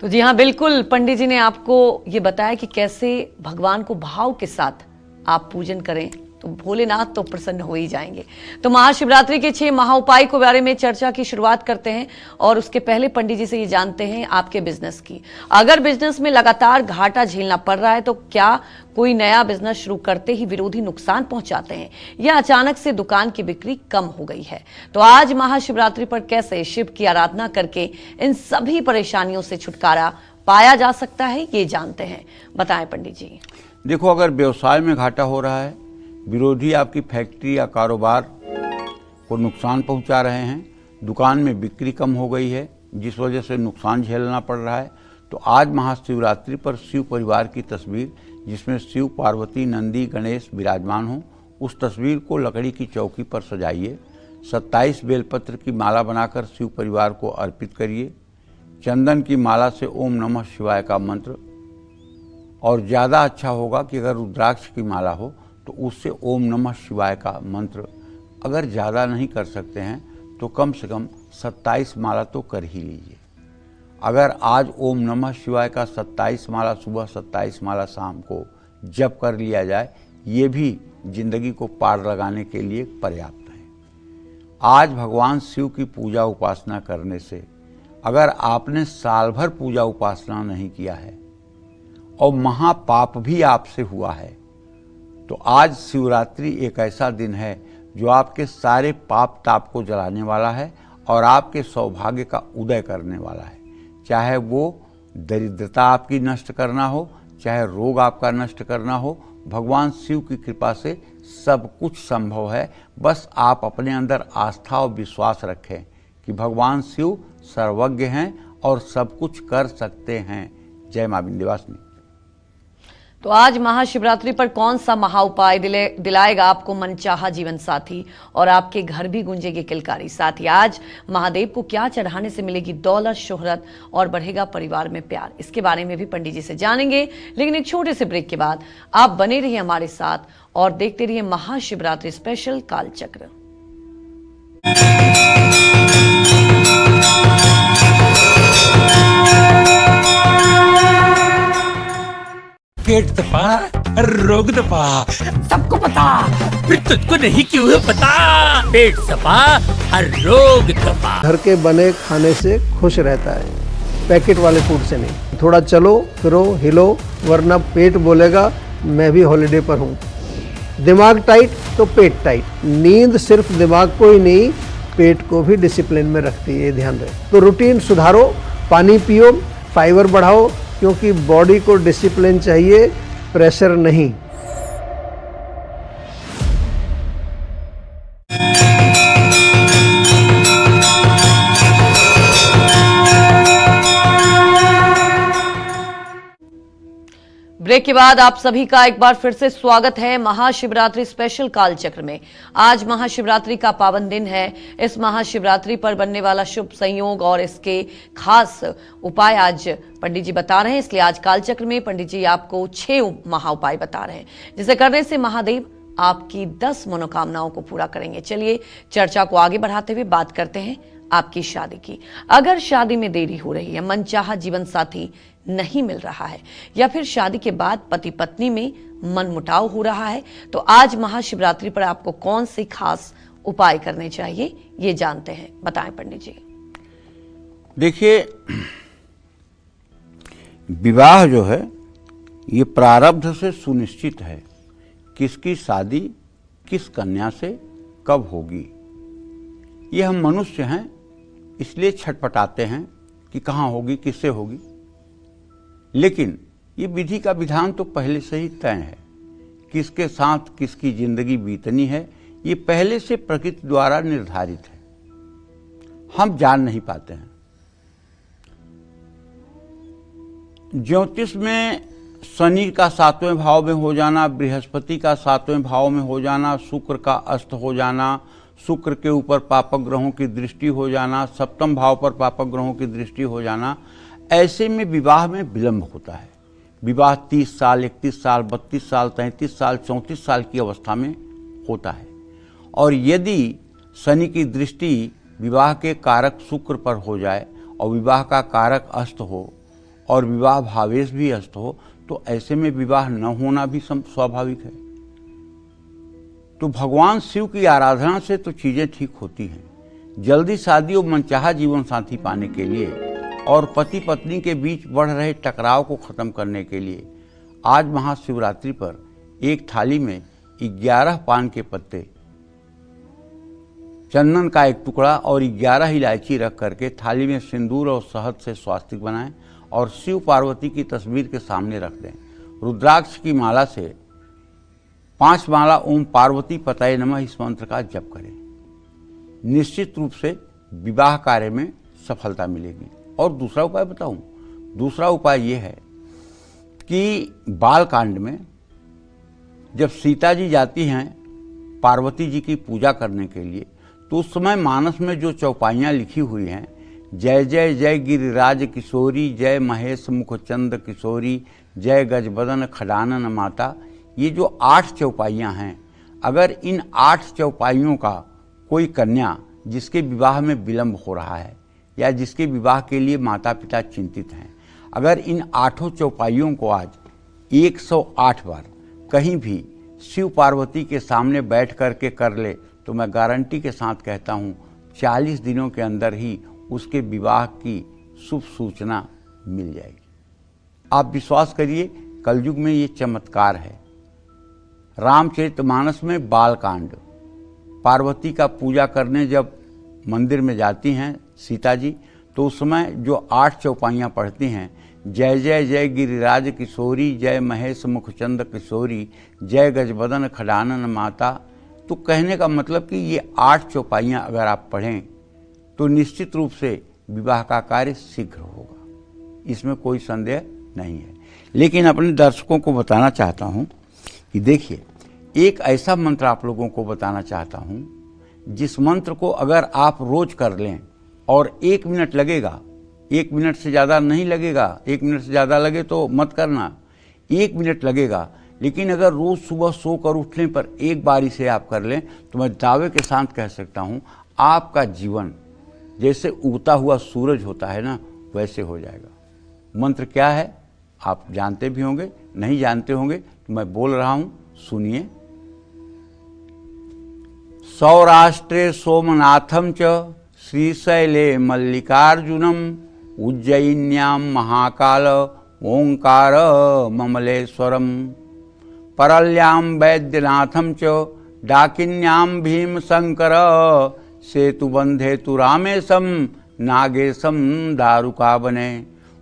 तो जी हाँ, बिल्कुल पंडित जी ने आपको ये बताया कि कैसे भगवान को भाव के साथ आप पूजन करें तो भोलेनाथ तो प्रसन्न हो ही जाएंगे। तो महाशिवरात्रि के 6 महाउपाय के बारे में चर्चा की शुरुआत करते हैं और उसके पहले पंडित जी से ये जानते हैं आपके बिजनेस की। अगर बिजनेस में लगातार घाटा झेलना पड़ रहा है तो क्या कोई नया बिजनेस शुरू करते ही विरोधी नुकसान पहुंचाते हैं या अचानक से दुकान की बिक्री कम हो गई है? तो आज महाशिवरात्रि पर कैसे शिव की आराधना करके इन सभी परेशानियों से छुटकारा पाया जा सकता है, ये जानते हैं। बताएं पंडित जी। देखो, अगर व्यवसाय में घाटा हो रहा है, विरोधी आपकी फैक्ट्री या कारोबार को नुकसान पहुंचा रहे हैं, दुकान में बिक्री कम हो गई है, जिस वजह से नुकसान झेलना पड़ रहा है। तो आज महाशिवरात्रि पर शिव परिवार की तस्वीर, जिसमें शिव, पार्वती, नंदी, गणेश विराजमान हो, उस तस्वीर को लकड़ी की चौकी पर सजाइए। 27 बेलपत्र की माला बनाकर शिव परिवार को अर्पित करिए। चंदन की माला से ओम नमः शिवाय का मंत्र, और ज़्यादा अच्छा होगा कि अगर रुद्राक्ष की माला हो तो उससे ओम नमः शिवाय का मंत्र, अगर ज़्यादा नहीं कर सकते हैं तो कम से कम 27 माला तो कर ही लीजिए। अगर आज ओम नमः शिवाय का 27 माला सुबह, 27 माला शाम को जप कर लिया जाए, ये भी जिंदगी को पार लगाने के लिए पर्याप्त है। आज भगवान शिव की पूजा उपासना करने से, अगर आपने साल भर पूजा उपासना नहीं किया है और महापाप भी आपसे हुआ है, तो आज शिवरात्रि एक ऐसा दिन है जो आपके सारे पाप ताप को जलाने वाला है और आपके सौभाग्य का उदय करने वाला है। चाहे वो दरिद्रता आपकी नष्ट करना हो, चाहे रोग आपका नष्ट करना हो, भगवान शिव की कृपा से सब कुछ संभव है। बस आप अपने अंदर आस्था और विश्वास रखें कि भगवान शिव सर्वज्ञ हैं और सब कुछ कर सकते हैं। जय मां विंध्यवासिनी। तो आज महाशिवरात्रि पर कौन सा महा उपाय दिलाएगा आपको मनचाहा जीवन साथी, और आपके घर भी गूंजेगी किलकारी। साथ ही आज महादेव को क्या चढ़ाने से मिलेगी दौलत, शोहरत और बढ़ेगा परिवार में प्यार, इसके बारे में भी पंडित जी से जानेंगे। लेकिन एक छोटे से ब्रेक के बाद आप बने रहिए हमारे साथ और देखते रहिए महाशिवरात्रि स्पेशल कालचक्र। पेट दबा, रोग दबा, सबको पता, फिर तुझको नहीं क्यों है पता। पेट दबा, हर रोग दबा। घर के बने खाने से खुश रहता है, पैकेट वाले फूड से नहीं। थोड़ा चलो, फिरो, हिलो, वरना पेट बोलेगा मैं भी हॉलिडे पर हूँ। दिमाग टाइट तो पेट टाइट। नींद सिर्फ दिमाग को ही नहीं, पेट को भी डिसिप्लिन में रखती है, ये ध्यान रहे। तो रूटीन सुधारो, पानी पियो, फाइबर बढ़ाओ, क्योंकि बॉडी को डिसिप्लिन चाहिए, प्रेशर नहीं। ब्रेक के बाद आप सभी का एक बार फिर से स्वागत है महाशिवरात्रि स्पेशल कालचक्र में। आज महाशिवरात्रि का पावन दिन है। इस महाशिवरात्रि पर बनने वाला शुभ संयोग और इसके खास उपाय आज पंडित जी बता रहे हैं, इसलिए आज कालचक्र में पंडित जी आपको 6 महा उपाय बता रहे हैं, जिसे करने से महादेव आपकी 10 मनोकामनाओं को पूरा करेंगे। चलिए चर्चा को आगे बढ़ाते हुए बात करते हैं आपकी शादी की। अगर शादी में देरी हो रही है, मनचाहा जीवन साथी नहीं मिल रहा है, या फिर शादी के बाद पति पत्नी में मनमुटाव हो रहा है, तो आज महाशिवरात्रि पर आपको कौन से खास उपाय करने चाहिए, ये जानते हैं। बताएं पंडित जी। देखिए, विवाह जो है ये प्रारब्ध से सुनिश्चित है, किसकी शादी किस कन्या से कब होगी। ये हम मनुष्य हैं, इसलिए छटपटाते हैं कि कहाँ होगी, किससे होगी। लेकिन ये विधि का विधान तो पहले से ही तय है। किसके साथ किसकी जिंदगी बीतनी है, ये पहले से प्रकृति द्वारा निर्धारित है, हम जान नहीं पाते हैं। ज्योतिष में शनि का 7वें भाव में हो जाना, बृहस्पति का 7वें भाव में हो जाना, शुक्र का अस्त हो जाना, शुक्र के ऊपर पापक ग्रहों की दृष्टि हो जाना, 7वें भाव पर पापक ग्रहों की दृष्टि हो जाना, ऐसे में विवाह में विलंब होता है। विवाह 30 साल, 31 साल, 32 साल, 33 साल, 34 साल की अवस्था में होता है। और यदि शनि की दृष्टि विवाह के कारक शुक्र पर हो जाए और विवाह का कारक अस्त हो और विवाह भावेश भी अस्त हो, तो ऐसे में विवाह न होना भी स्वाभाविक है। तो भगवान शिव की आराधना से तो चीज़ें ठीक होती हैं। जल्दी शादी और मनचाहा जीवन साथी पाने के लिए और पति पत्नी के बीच बढ़ रहे टकराव को खत्म करने के लिए आज महाशिवरात्रि पर एक थाली में 11 पान के पत्ते, चंदन का एक टुकड़ा और 11 इलायची रख करके थाली में सिंदूर और शहद से स्वास्तिक बनाएं और शिव पार्वती की तस्वीर के सामने रख दें। रुद्राक्ष की माला से 5 माला ओम पार्वती पताये नमः इस मंत्र का जप करें। निश्चित रूप से विवाह कार्य में सफलता मिलेगी। और दूसरा उपाय बताऊं, दूसरा उपाय ये है कि बालकांड में जब सीता जी जाती हैं पार्वती जी की पूजा करने के लिए, तो उस समय मानस में जो चौपाइयाँ लिखी हुई हैं, जय जय जय गिरिराज किशोरी, जय महेश मुखचंद किशोरी, जय गजबदन खडानन माता, ये जो 8 चौपाइयाँ हैं, अगर इन 8 चौपाइयों का कोई कन्या जिसके विवाह में विलंब हो रहा है या जिसके विवाह के लिए माता पिता चिंतित हैं, अगर इन 8 चौपाइयों को आज 108 बार कहीं भी शिव पार्वती के सामने बैठ करके कर ले, तो मैं गारंटी के साथ कहता हूँ 40 दिनों के अंदर ही उसके विवाह की शुभ सूचना मिल जाएगी। आप विश्वास करिए, कलयुग में ये चमत्कार है। रामचरितमानस में बालकांड, पार्वती का पूजा करने जब मंदिर में जाती हैं सीता जी, तो उस समय जो 8 चौपाइयाँ पढ़ती हैं, जय जय जय गिरिराज किशोरी, जय महेश मुखचंद किशोरी, जय गजबदन खडानन माता, तो कहने का मतलब कि ये 8 चौपाइयाँ अगर आप पढ़ें तो निश्चित रूप से विवाह का कार्य शीघ्र होगा, इसमें कोई संदेह नहीं है। लेकिन अपने दर्शकों को बताना चाहता हूँ कि देखिए, एक ऐसा मंत्र आप लोगों को बताना चाहता हूँ जिस मंत्र को अगर आप रोज कर लें और 1 मिनट लगेगा, 1 मिनट से ज़्यादा नहीं लगेगा, 1 मिनट से ज़्यादा लगे तो मत करना, 1 मिनट लगेगा, लेकिन अगर रोज़ सुबह सोकर उठने पर एक बारी से आप कर लें तो मैं दावे के साथ कह सकता हूँ आपका जीवन जैसे उगता हुआ सूरज होता है ना, वैसे हो जाएगा। मंत्र क्या है आप जानते भी होंगे, नहीं जानते होंगे तो मैं बोल रहा हूँ, सुनिए। सौराष्ट्रे सोमनाथम च श्रीशैले मल्लिकार्जुनम उज्जयिन्यां महाकाल ओंकार ममलेश्वरम परल्यां वैद्यनाथं च डाकिन्यां भीमशंकर सेतुबंधे तु रामेशं नागेशं दारुकावने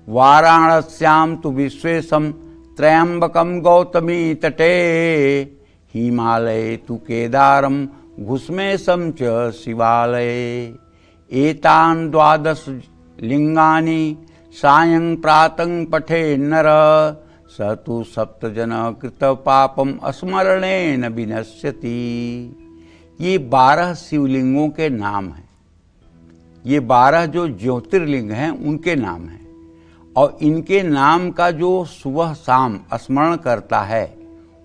वाराणस्यां तु विश्वेशं त्र्यंबकं गौतमी तटे हिमालये तु केदारं घुस्मेशं च शिवालये एतान् 12 लिंगानि सायं प्रातं पठे नर स तु 7 जन कृत पापम स्मरणेन विनश्यति। ये 12 शिवलिंगों के नाम हैं, ये 12 जो ज्योतिर्लिंग हैं उनके नाम हैं, और इनके नाम का जो सुबह शाम स्मरण करता है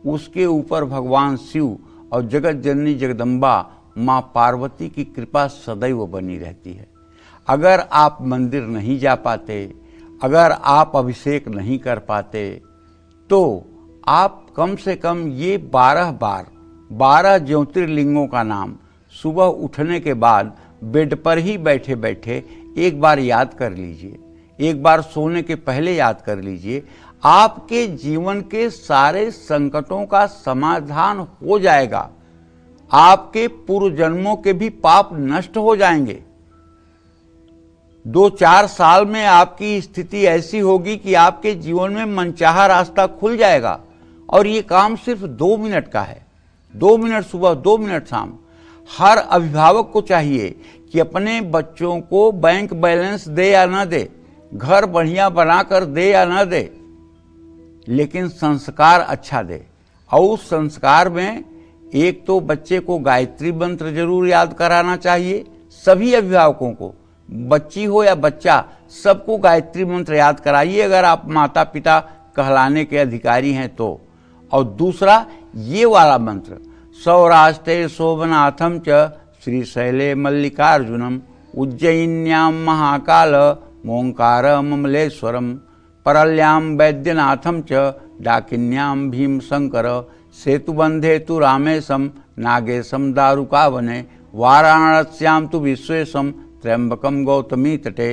उसके ऊपर भगवान शिव और जगत जननी जगदम्बा माँ पार्वती की कृपा सदैव बनी रहती है। अगर आप मंदिर नहीं जा पाते, अगर आप अभिषेक नहीं कर पाते, तो आप कम से कम ये 12 बार 12 ज्योतिर्लिंगों का नाम सुबह उठने के बाद बेड पर ही बैठे बैठे एक बार याद कर लीजिए, एक बार सोने के पहले याद कर लीजिए। आपके जीवन के सारे संकटों का समाधान हो जाएगा, आपके पूर्व जन्मों के भी पाप नष्ट हो जाएंगे। 2-4 साल में आपकी स्थिति ऐसी होगी कि आपके जीवन में मनचाहा रास्ता खुल जाएगा, और ये काम सिर्फ 2 मिनट का है। 2 मिनट सुबह, 2 मिनट शाम। हर अभिभावक को चाहिए कि अपने बच्चों को बैंक बैलेंस दे या ना दे, घर बढ़िया बनाकर दे या ना दे, लेकिन संस्कार अच्छा दे। और उस संस्कार में एक तो बच्चे को गायत्री मंत्र जरूर याद कराना चाहिए। सभी अभिभावकों को, बच्ची हो या बच्चा, सबको गायत्री मंत्र याद कराइए अगर आप माता पिता कहलाने के अधिकारी हैं तो। और दूसरा ये वाला मंत्र, सौराष्ट्रे सोमनाथम च श्रीशैले मल्लिकार्जुनम उज्जयिन्यां महाकाल ओंकार ममलेश्वरम परल्यां वैद्यनाथं च डाकिन्यां भीमशंकर सेतुबंधे तु रामेशं नागेशं दारुकावने वाराणस्यां तु विश्वेशं त्र्यंबकं गौतमी तटे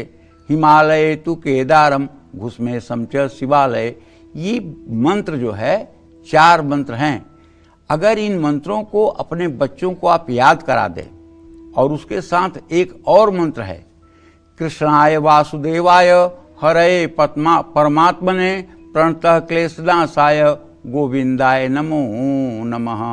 हिमालये तु केदारं घुस्मेशं च शिवालये। ये मंत्र जो है 4 मंत्र हैं। अगर इन मंत्रों को अपने बच्चों को आप याद करा दें, और उसके साथ एक और मंत्र है, कृष्णाय वासुदेवाय हरये परमात्मने प्रणतः क्लेशनाशाय गोविंदाय नमो नमः।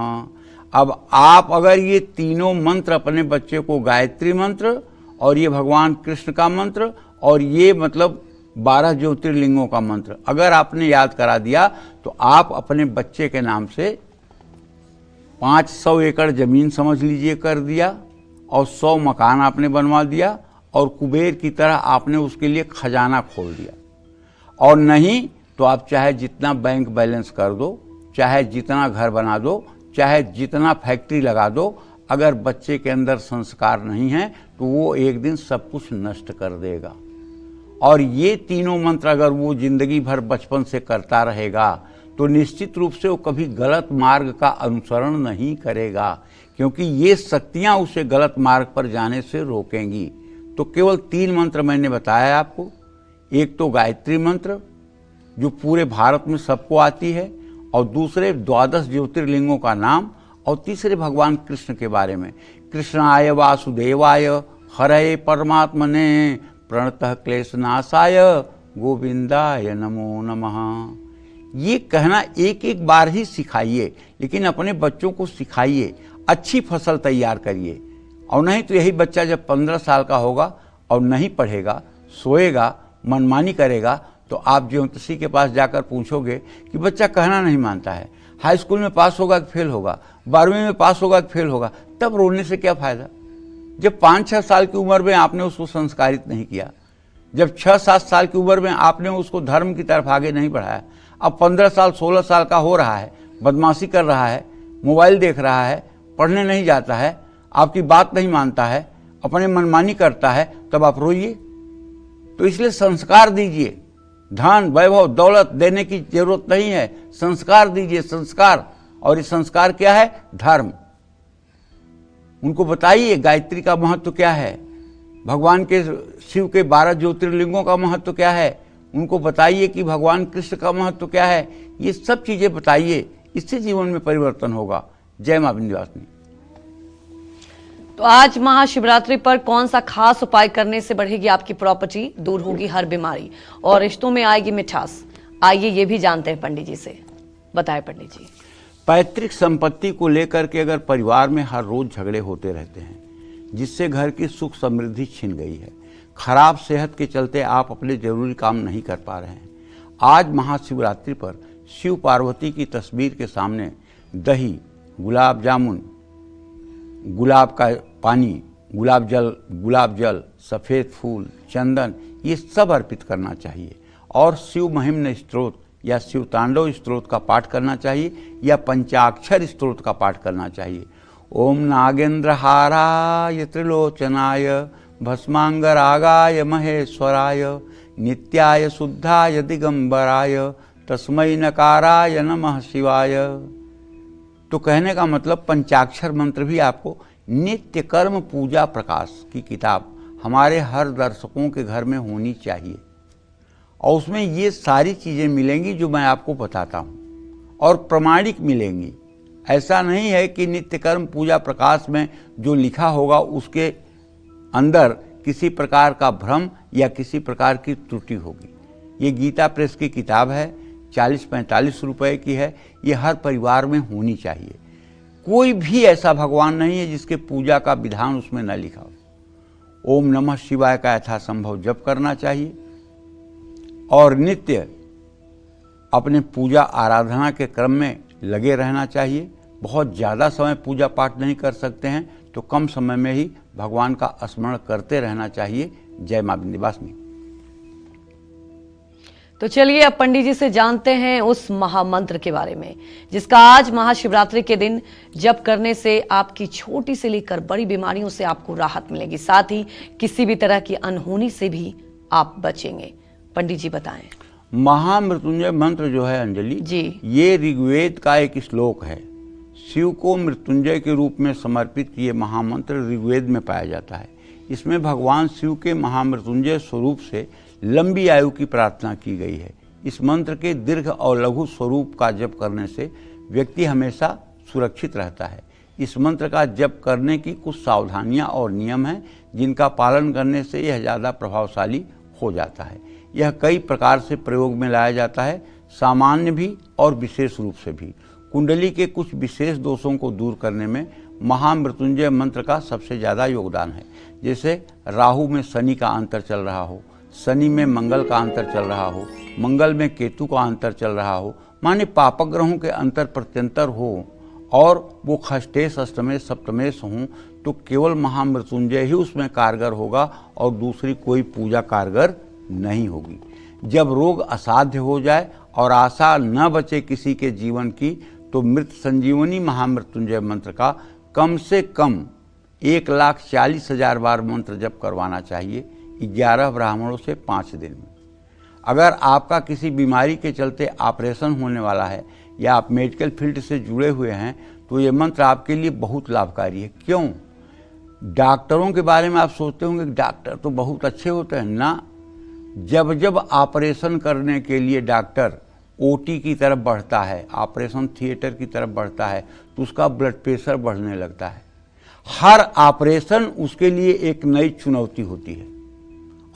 अब आप अगर ये तीनों मंत्र अपने बच्चे को गायत्री मंत्र और ये भगवान कृष्ण का मंत्र, और ये मतलब 12 ज्योतिर्लिंगों का मंत्र अगर आपने याद करा दिया तो आप अपने बच्चे के नाम से 500 एकड़ जमीन समझ लीजिए कर दिया, और 100 मकान आपने बनवा दिया, और कुबेर की तरह आपने उसके लिए खजाना खोल दिया। और नहीं तो आप चाहे जितना बैंक बैलेंस कर दो, चाहे जितना घर बना दो, चाहे जितना फैक्ट्री लगा दो, अगर बच्चे के अंदर संस्कार नहीं है तो वो एक दिन सब कुछ नष्ट कर देगा। और ये तीनों मंत्र अगर वो जिंदगी भर बचपन से करता रहेगा तो निश्चित रूप से वो कभी गलत मार्ग का अनुसरण नहीं करेगा, क्योंकि ये शक्तियां उसे गलत मार्ग पर जाने से रोकेंगी। तो केवल 3 मंत्र मैंने बताया आपको। एक तो गायत्री मंत्र जो पूरे भारत में सबको आती है, और दूसरे 12 ज्योतिर्लिंगों का नाम, और तीसरे भगवान कृष्ण के बारे में, कृष्णाय वासुदेवाय हरये परमात्मने प्रणतः क्लेशनाशाय गोविंदाय नमो नमः। ये कहना एक एक बार ही सिखाइए, लेकिन अपने बच्चों को सिखाइए, अच्छी फसल तैयार करिए। और नहीं तो यही बच्चा जब 15 साल का होगा और नहीं पढ़ेगा, सोएगा, मनमानी करेगा, तो आप ज्योतिषी के पास जाकर पूछोगे कि बच्चा कहना नहीं मानता है, हाई स्कूल में पास होगा कि फेल होगा, 12वीं में पास होगा कि फेल होगा, तब रोने से क्या फायदा। जब 5-6 साल की उम्र में आपने उसको संस्कारित नहीं किया, जब 6-7 साल की उम्र में आपने उसको धर्म की तरफ आगे नहीं बढ़ाया, अब 15 साल 16 साल का हो रहा है, बदमाशी कर रहा है, मोबाइल देख रहा है, पढ़ने नहीं जाता है, आपकी बात नहीं मानता है, अपने मनमानी करता है, तब आप रोइए। तो इसलिए संस्कार दीजिए। धन वैभव दौलत देने की जरूरत नहीं है, संस्कार दीजिए, संस्कार। और ये संस्कार क्या है? धर्म। उनको बताइए गायत्री का महत्व क्या है, भगवान के शिव के 12 ज्योतिर्लिंगों का महत्व क्या है, उनको बताइए कि भगवान कृष्ण का महत्व क्या है। ये सब चीजें बताइए, इससे जीवन में परिवर्तन होगा। जय मां विंध्यवासिनी। तो आज महाशिवरात्रि पर कौन सा खास उपाय करने से बढ़ेगी आपकी प्रॉपर्टी, दूर होगी हर बीमारी और रिश्तों में आएगी मिठास? आइए ये भी जानते हैं पंडित जी से। बताएं पंडित जी। पैतृक संपत्ति को लेकर के अगर परिवार में हर रोज झगड़े होते रहते हैं, जिससे घर की सुख समृद्धि छिन गई है, खराब सेहत के चलते आप अपने जरूरी काम नहीं कर पा रहे हैं, आज महाशिवरात्रि पर शिव पार्वती की तस्वीर के सामने दही, गुलाब जामुन, गुलाब का पानी, गुलाब जल, सफ़ेद फूल, चंदन, ये सब अर्पित करना चाहिए। और शिव महिम्न स्तोत्र या शिव तांडव स्तोत्र का पाठ करना चाहिए, या पंचाक्षर स्तोत्र का पाठ करना चाहिए। ओम नागेंद्रहाराय त्रिलोचनाय भस्मांगरागाय महेश्वराय नित्याय शुद्धाय दिगंबराय तस्मै नकाराय नमः शिवाय। तो कहने का मतलब पंचाक्षर मंत्र भी आपको नित्य कर्म पूजा प्रकाश की किताब हमारे हर दर्शकों के घर में होनी चाहिए, और उसमें ये सारी चीज़ें मिलेंगी जो मैं आपको बताता हूँ, और प्रमाणिक मिलेंगी। ऐसा नहीं है कि नित्य कर्म पूजा प्रकाश में जो लिखा होगा उसके अंदर किसी प्रकार का भ्रम या किसी प्रकार की त्रुटि होगी। ये गीता प्रेस की किताब है, 40-45 रुपए की है। ये हर परिवार में होनी चाहिए। कोई भी ऐसा भगवान नहीं है जिसके पूजा का विधान उसमें न लिखा हो। ओम नमः शिवाय का यथासंभव जप करना चाहिए, और नित्य अपने पूजा आराधना के क्रम में लगे रहना चाहिए। बहुत ज़्यादा समय पूजा पाठ नहीं कर सकते हैं तो कम समय में ही भगवान का स्मरण करते रहना चाहिए। जय मां विंध्यवासिनी। तो चलिए अब पंडित जी से जानते हैं उस महामंत्र के बारे में, जिसका आज महाशिवरात्रि के दिन जप करने से आपकी छोटी से लेकर बड़ी बीमारियों से आपको राहत मिलेगी, साथ ही किसी भी तरह की अनहोनी से भी आप बचेंगे। पंडित जी बताएं। महामृत्युंजय मंत्र जो है अंजलि जी, ये ऋग्वेद का एक श्लोक है। शिव को मृत्युंजय के रूप में समर्पित ये महामंत्र ऋग्वेद में पाया जाता है। इसमें भगवान शिव के महामृत्युंजय स्वरूप से लंबी आयु की प्रार्थना की गई है। इस मंत्र के दीर्घ और लघु स्वरूप का जप करने से व्यक्ति हमेशा सुरक्षित रहता है। इस मंत्र का जप करने की कुछ सावधानियां और नियम हैं, जिनका पालन करने से यह ज़्यादा प्रभावशाली हो जाता है। यह कई प्रकार से प्रयोग में लाया जाता है, सामान्य भी और विशेष रूप से भी। कुंडली के कुछ विशेष दोषों को दूर करने में महामृत्युंजय मंत्र का सबसे ज़्यादा योगदान है। जैसे राहु में शनि का अंतर चल रहा हो, शनि में मंगल का अंतर चल रहा हो, मंगल में केतु का अंतर चल रहा हो, माने पापग्रहों के अंतर प्रत्यंतर हो और वो खष्टेश अष्टमेश सप्तमेश हों, तो केवल महामृत्युंजय ही उसमें कारगर होगा और दूसरी कोई पूजा कारगर नहीं होगी। जब रोग असाध्य हो जाए और आशा न बचे किसी के जीवन की, तो मृत संजीवनी महामृत्युंजय मंत्र का कम से कम 1,40,000 बार मंत्र जप करवाना चाहिए 11 ब्राह्मणों से 5 दिन में। अगर आपका किसी बीमारी के चलते ऑपरेशन होने वाला है या आप मेडिकल फील्ड से जुड़े हुए हैं, तो ये मंत्र आपके लिए बहुत लाभकारी है। क्यों? डॉक्टरों के बारे में आप सोचते होंगे डॉक्टर तो बहुत अच्छे होते हैं ना। जब जब ऑपरेशन करने के लिए डॉक्टर ओटी की तरफ बढ़ता है, ऑपरेशन थिएटर की तरफ बढ़ता है, तो उसका ब्लड प्रेशर बढ़ने लगता है। हर ऑपरेशन उसके लिए एक नई चुनौती होती है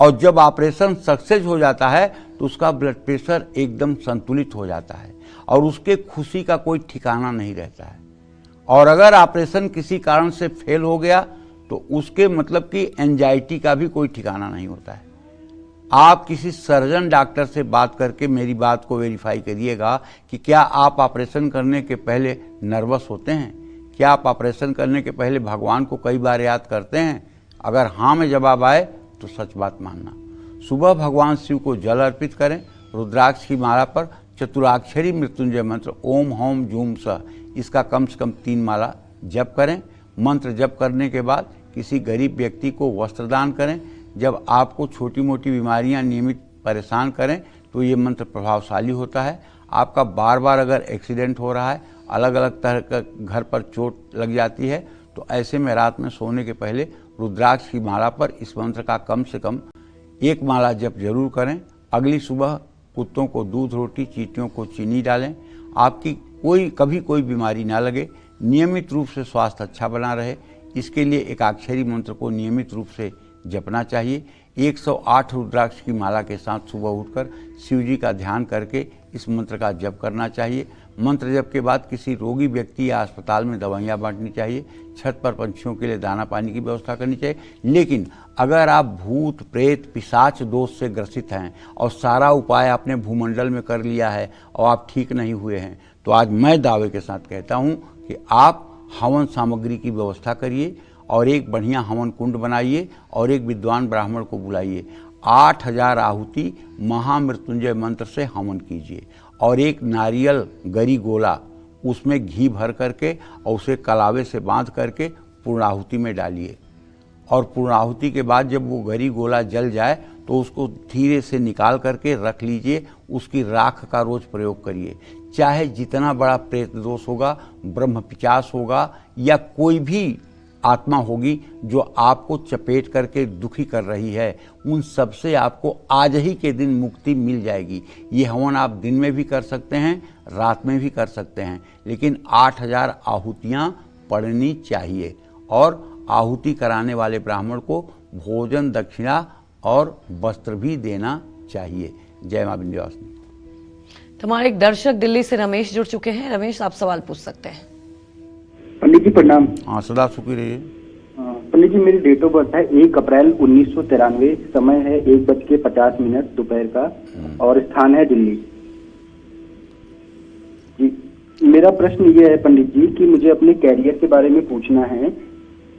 और जब ऑपरेशन सक्सेस हो जाता है तो उसका ब्लड प्रेशर एकदम संतुलित हो जाता है और उसके खुशी का कोई ठिकाना नहीं रहता है। और अगर ऑपरेशन किसी कारण से फेल हो गया तो उसके मतलब कि एंजाइटी का भी कोई ठिकाना नहीं होता है। आप किसी सर्जन डॉक्टर से बात करके मेरी बात को वेरीफाई करिएगा कि क्या आप ऑपरेशन करने के पहले नर्वस होते हैं, क्या आप ऑपरेशन करने के पहले भगवान को कई बार याद करते हैं। अगर हाँ में जवाब आए तो सच बात मानना। सुबह भगवान शिव को जल अर्पित करें। रुद्राक्ष की माला पर चतुराक्षरी मृत्युंजय मंत्र ओम होम जूम स, इसका कम से कम 3 माला जप करें। मंत्र जप करने के बाद किसी गरीब व्यक्ति को वस्त्र दान करें। जब आपको छोटी मोटी बीमारियां नियमित परेशान करें तो ये मंत्र प्रभावशाली होता है। आपका बार बार अगर एक्सीडेंट हो रहा है, अलग अलग तरह का घर पर चोट लग जाती है, तो ऐसे में रात में सोने के पहले रुद्राक्ष की माला पर इस मंत्र का कम से कम 1 माला जप जरूर करें। अगली सुबह कुत्तों को दूध रोटी, चींटियों को चीनी डालें। आपकी कभी कोई बीमारी ना लगे, नियमित रूप से स्वास्थ्य अच्छा बना रहे, इसके लिए एकाक्षरी मंत्र को नियमित रूप से जपना चाहिए। 108 रुद्राक्ष की माला के साथ सुबह उठकर शिव जी का ध्यान करके इस मंत्र का जप करना चाहिए। मंत्र जप के बाद किसी रोगी व्यक्ति या अस्पताल में दवाइयाँ बांटनी चाहिए। छत पर पंछियों के लिए दाना पानी की व्यवस्था करनी चाहिए। लेकिन अगर आप भूत प्रेत पिशाच दोष से ग्रसित हैं और सारा उपाय आपने भूमंडल में कर लिया है और आप ठीक नहीं हुए हैं, तो आज मैं दावे के साथ कहता हूँ कि आप हवन सामग्री की व्यवस्था करिए और एक बढ़िया हवन कुंड बनाइए और एक विद्वान ब्राह्मण को बुलाइए। 8000 आहुति महामृत्युंजय मंत्र से हवन कीजिए और एक नारियल गरी गोला उसमें घी भर करके और उसे कलावे से बांध करके पूर्णाहुति में डालिए। और पूर्णाहुति के बाद जब वो गरी गोला जल जाए तो उसको धीरे से निकाल करके रख लीजिए। उसकी राख का रोज प्रयोग करिए। चाहे जितना बड़ा प्रेत दोष होगा, ब्रह्म पिचास होगा या कोई भी आत्मा होगी जो आपको चपेट करके दुखी कर रही है, उन सब से आपको आज ही के दिन मुक्ति मिल जाएगी। ये हवन आप दिन में भी कर सकते हैं, रात में भी कर सकते हैं, लेकिन 8000 आहुतियाँ पढ़नी चाहिए और आहुति कराने वाले ब्राह्मण को भोजन दक्षिणा और वस्त्र भी देना चाहिए। जय मां विंध्यवासिनी। हमारे एक दर्शक दिल्ली से रमेश जुड़ चुके हैं। रमेश, आप सवाल पूछ सकते हैं। पंडित जी प्रणाम। हाँ, सदा सुखी रहिए। पंडित जी, मेरी डेट ऑफ बर्थ है 1 अप्रैल 1993। समय है 1:50 दोपहर का और स्थान है दिल्ली। जी, मेरा प्रश्न ये है पंडित जी कि मुझे अपने कैरियर के बारे में पूछना है।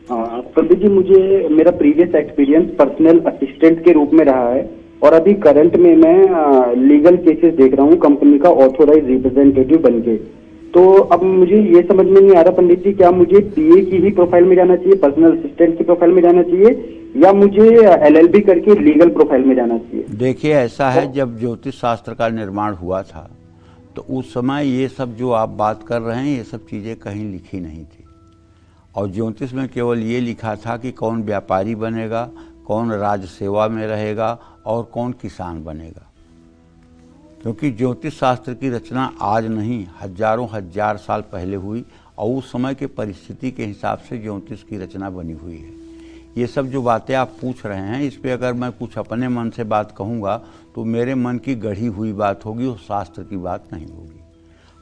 पंडित जी, मुझे मेरा प्रीवियस एक्सपीरियंस पर्सनल असिस्टेंट के रूप में रहा है और अभी करंट में मैं लीगल केसेस देख रहा हूँ कंपनी का ऑथोराइज रिप्रेजेंटेटिव बनके। तो अब मुझे ये समझ में नहीं आ रहा पंडित जी, क्या मुझे पीए की ही प्रोफाइल में जाना चाहिए, पर्सनल असिस्टेंट की प्रोफाइल में जाना चाहिए, या मुझे एलएलबी करके लीगल प्रोफाइल में जाना चाहिए? देखिए, ऐसा है, जब ज्योतिष शास्त्र का निर्माण हुआ था तो उस समय ये सब जो आप बात कर रहे हैं ये सब चीज़ें कहीं लिखी नहीं थी और ज्योतिष में केवल ये लिखा था कि कौन व्यापारी बनेगा, कौन राज सेवा में रहेगा और कौन किसान बनेगा। क्योंकि ज्योतिष शास्त्र की रचना आज नहीं, हजारों हजार साल पहले हुई और उस समय के परिस्थिति के हिसाब से ज्योतिष की रचना बनी हुई है। ये सब जो बातें आप पूछ रहे हैं, इस पे अगर मैं कुछ अपने मन से बात कहूँगा तो मेरे मन की गढ़ी हुई बात होगी और शास्त्र की बात नहीं होगी।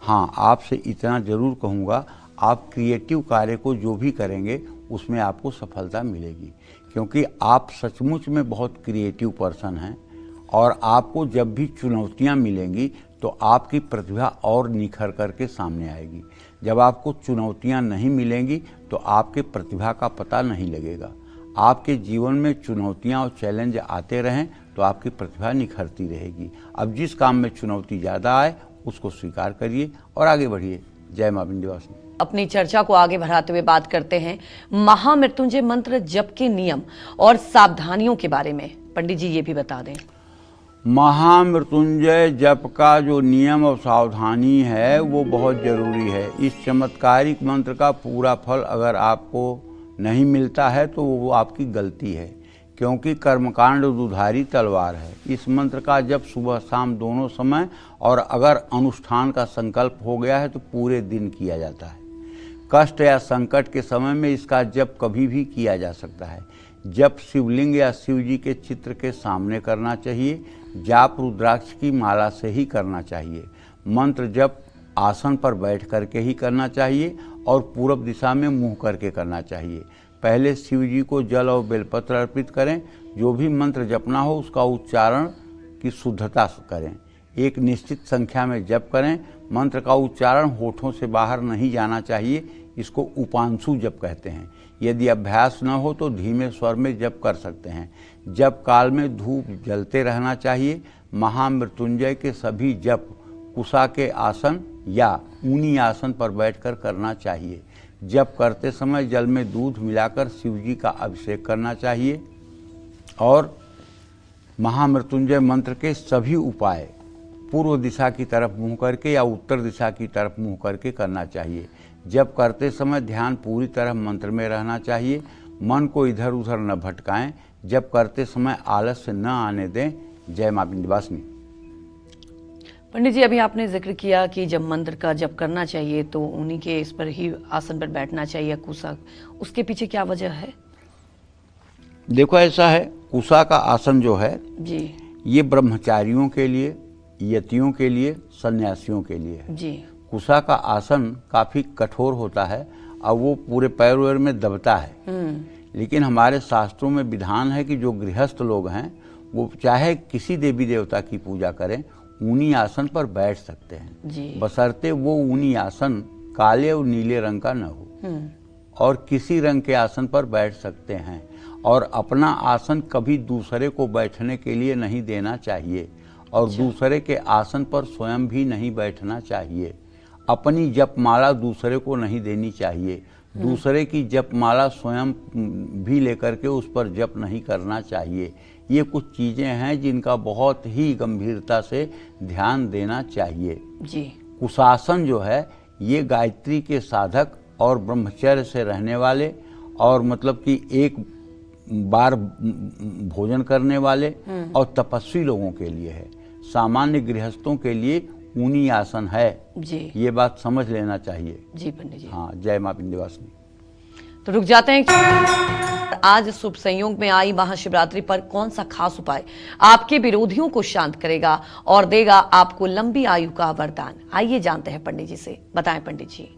हाँ, आपसे इतना जरूर कहूँगा, आप क्रिएटिव कार्य को जो भी करेंगे उसमें आपको सफलता मिलेगी, क्योंकि आप सचमुच में बहुत क्रिएटिव पर्सन हैं और आपको जब भी चुनौतियां मिलेंगी तो आपकी प्रतिभा और निखर करके सामने आएगी। जब आपको चुनौतियां नहीं मिलेंगी तो आपके प्रतिभा का पता नहीं लगेगा। आपके जीवन में चुनौतियां और चैलेंज आते रहें तो आपकी प्रतिभा निखरती रहेगी। अब जिस काम में चुनौती ज़्यादा आए उसको स्वीकार करिए और आगे बढ़िए। जय मां विंध्यवासिनी। अपनी चर्चा को आगे बढ़ाते हुए बात करते हैं महामृत्युंजय मंत्र जप के नियम और सावधानियों के बारे में। पंडित जी ये भी बता दें। महामृत्युंजय जप का जो नियम और सावधानी है वो बहुत जरूरी है। इस चमत्कारिक मंत्र का पूरा फल अगर आपको नहीं मिलता है तो वो आपकी गलती है, क्योंकि कर्मकांड दुधारी तलवार है। इस मंत्र का जप सुबह शाम दोनों समय और अगर अनुष्ठान का संकल्प हो गया है तो पूरे दिन किया जाता है। कष्ट या संकट के समय में इसका जप कभी भी किया जा सकता है। जप शिवलिंग या शिव जी के चित्र के सामने करना चाहिए। जाप रुद्राक्ष की माला से ही करना चाहिए। मंत्र जप आसन पर बैठ करके ही करना चाहिए और पूरब दिशा में मुंह करके करना चाहिए। पहले शिव जी को जल और बेलपत्र अर्पित करें। जो भी मंत्र जपना हो उसका उच्चारण की शुद्धता करें। एक निश्चित संख्या में जप करें। मंत्र का उच्चारण होठों से बाहर नहीं जाना चाहिए। इसको उपांशु जप कहते हैं। यदि अभ्यास न हो तो धीमे स्वर में जप कर सकते हैं। जप काल में धूप जलते रहना चाहिए। महामृत्युंजय के सभी जप कुशा के आसन या ऊनी आसन पर बैठकर करना चाहिए। जप करते समय जल में दूध मिलाकर शिव जी का अभिषेक करना चाहिए और महामृत्युंजय मंत्र के सभी उपाय पूर्व दिशा की तरफ मुंह करके या उत्तर दिशा की तरफ मुंह करके करना चाहिए। जप करते समय ध्यान पूरी तरह मंत्र में रहना चाहिए। मन को इधर उधर न भटकाएं। जप करते समय आलस्य न आने दें। जय मां विंध्यवासिनी। पंडित जी अभी आपने जिक्र किया कि जब मंत्र का जप करना चाहिए तो उन्हीं के इस पर ही आसन पर बैठना चाहिए कुशा, उसके पीछे क्या वजह है? देखो ऐसा है, कुशा का आसन जो है जी ये ब्रह्मचारियों के लिए, यतियों के लिए, सन्यासियों के लिए है। जी कुशा का आसन काफी कठोर होता है और वो पूरे पैर वैर में दबता है। लेकिन हमारे शास्त्रों में विधान है कि जो गृहस्थ लोग हैं वो चाहे किसी देवी देवता की पूजा करें ऊनी आसन पर बैठ सकते हैं जी। बशर्ते वो ऊनी आसन काले और नीले रंग का न हो और किसी रंग के आसन पर बैठ सकते हैं। और अपना आसन कभी दूसरे को बैठने के लिए नहीं देना चाहिए और दूसरे के आसन पर स्वयं भी नहीं बैठना चाहिए। अपनी जपमाला दूसरे को नहीं देनी चाहिए। दूसरे की जपमाला स्वयं भी लेकर के उस पर जप नहीं करना चाहिए। ये कुछ चीजें हैं जिनका बहुत ही गंभीरता से ध्यान देना चाहिए। जी कुशासन जो है ये गायत्री के साधक और ब्रह्मचर्य से रहने वाले और मतलब कि एक बार भोजन करने वाले और तपस्वी लोगों के लिए है। सामान्य गृहस्थों के लिए ऊनी आसन है जी। ये बात समझ लेना चाहिए। जी पंडित जी। हाँ, जय मां विंध्यवासिनी। तो रुक जाते हैं। आज शुभ संयोग में आई महाशिवरात्रि पर कौन सा खास उपाय आपके विरोधियों को शांत करेगा और देगा आपको लंबी आयु का वरदान? आइए जानते हैं पंडित जी से। बताएं पंडित जी।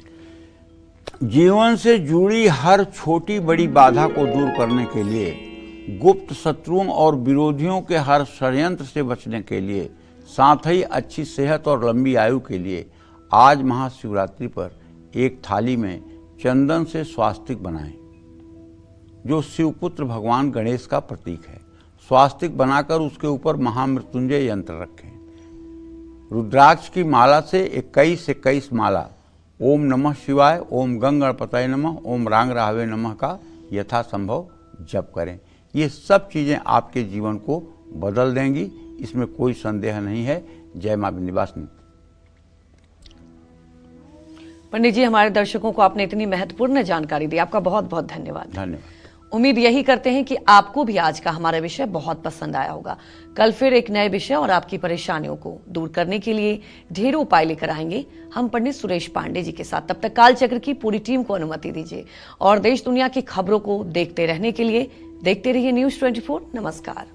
जीवन से जुड़ी हर छोटी बड़ी बाधा को दूर करने के लिए, गुप्त शत्रुओं और विरोधियों के हर षड्यंत्र से बचने के लिए, साथ ही अच्छी सेहत और लंबी आयु के लिए आज महाशिवरात्रि पर एक थाली में चंदन से स्वास्तिक बनाएं, जो शिवपुत्र भगवान गणेश का प्रतीक है। स्वास्तिक बनाकर उसके ऊपर महामृत्युंजय यंत्र रखें। रुद्राक्ष की माला से 21 माला ओम नमः शिवाय, ओम गंग गणपतये नमः, ओम रांग राहवे नमः का यथासंभव जप करें। ये सब चीजें आपके जीवन को बदल देंगी, इसमें कोई संदेह नहीं है। जय मां विंध्यवासिनी। पंडित जी हमारे दर्शकों को आपने इतनी महत्वपूर्ण जानकारी दी, आपका बहुत बहुत धन्यवाद। धन्यवाद। उम्मीद यही करते हैं कि आपको भी आज का हमारा विषय बहुत पसंद आया होगा। कल फिर एक नए विषय और आपकी परेशानियों को दूर करने के लिए ढेरों उपाय लेकर आएंगे हम पंडित सुरेश पांडे जी के साथ। तब तक कालचक्र की पूरी टीम को अनुमति दीजिए और देश दुनिया की खबरों को देखते रहने के लिए देखते रहिए News 24। नमस्कार।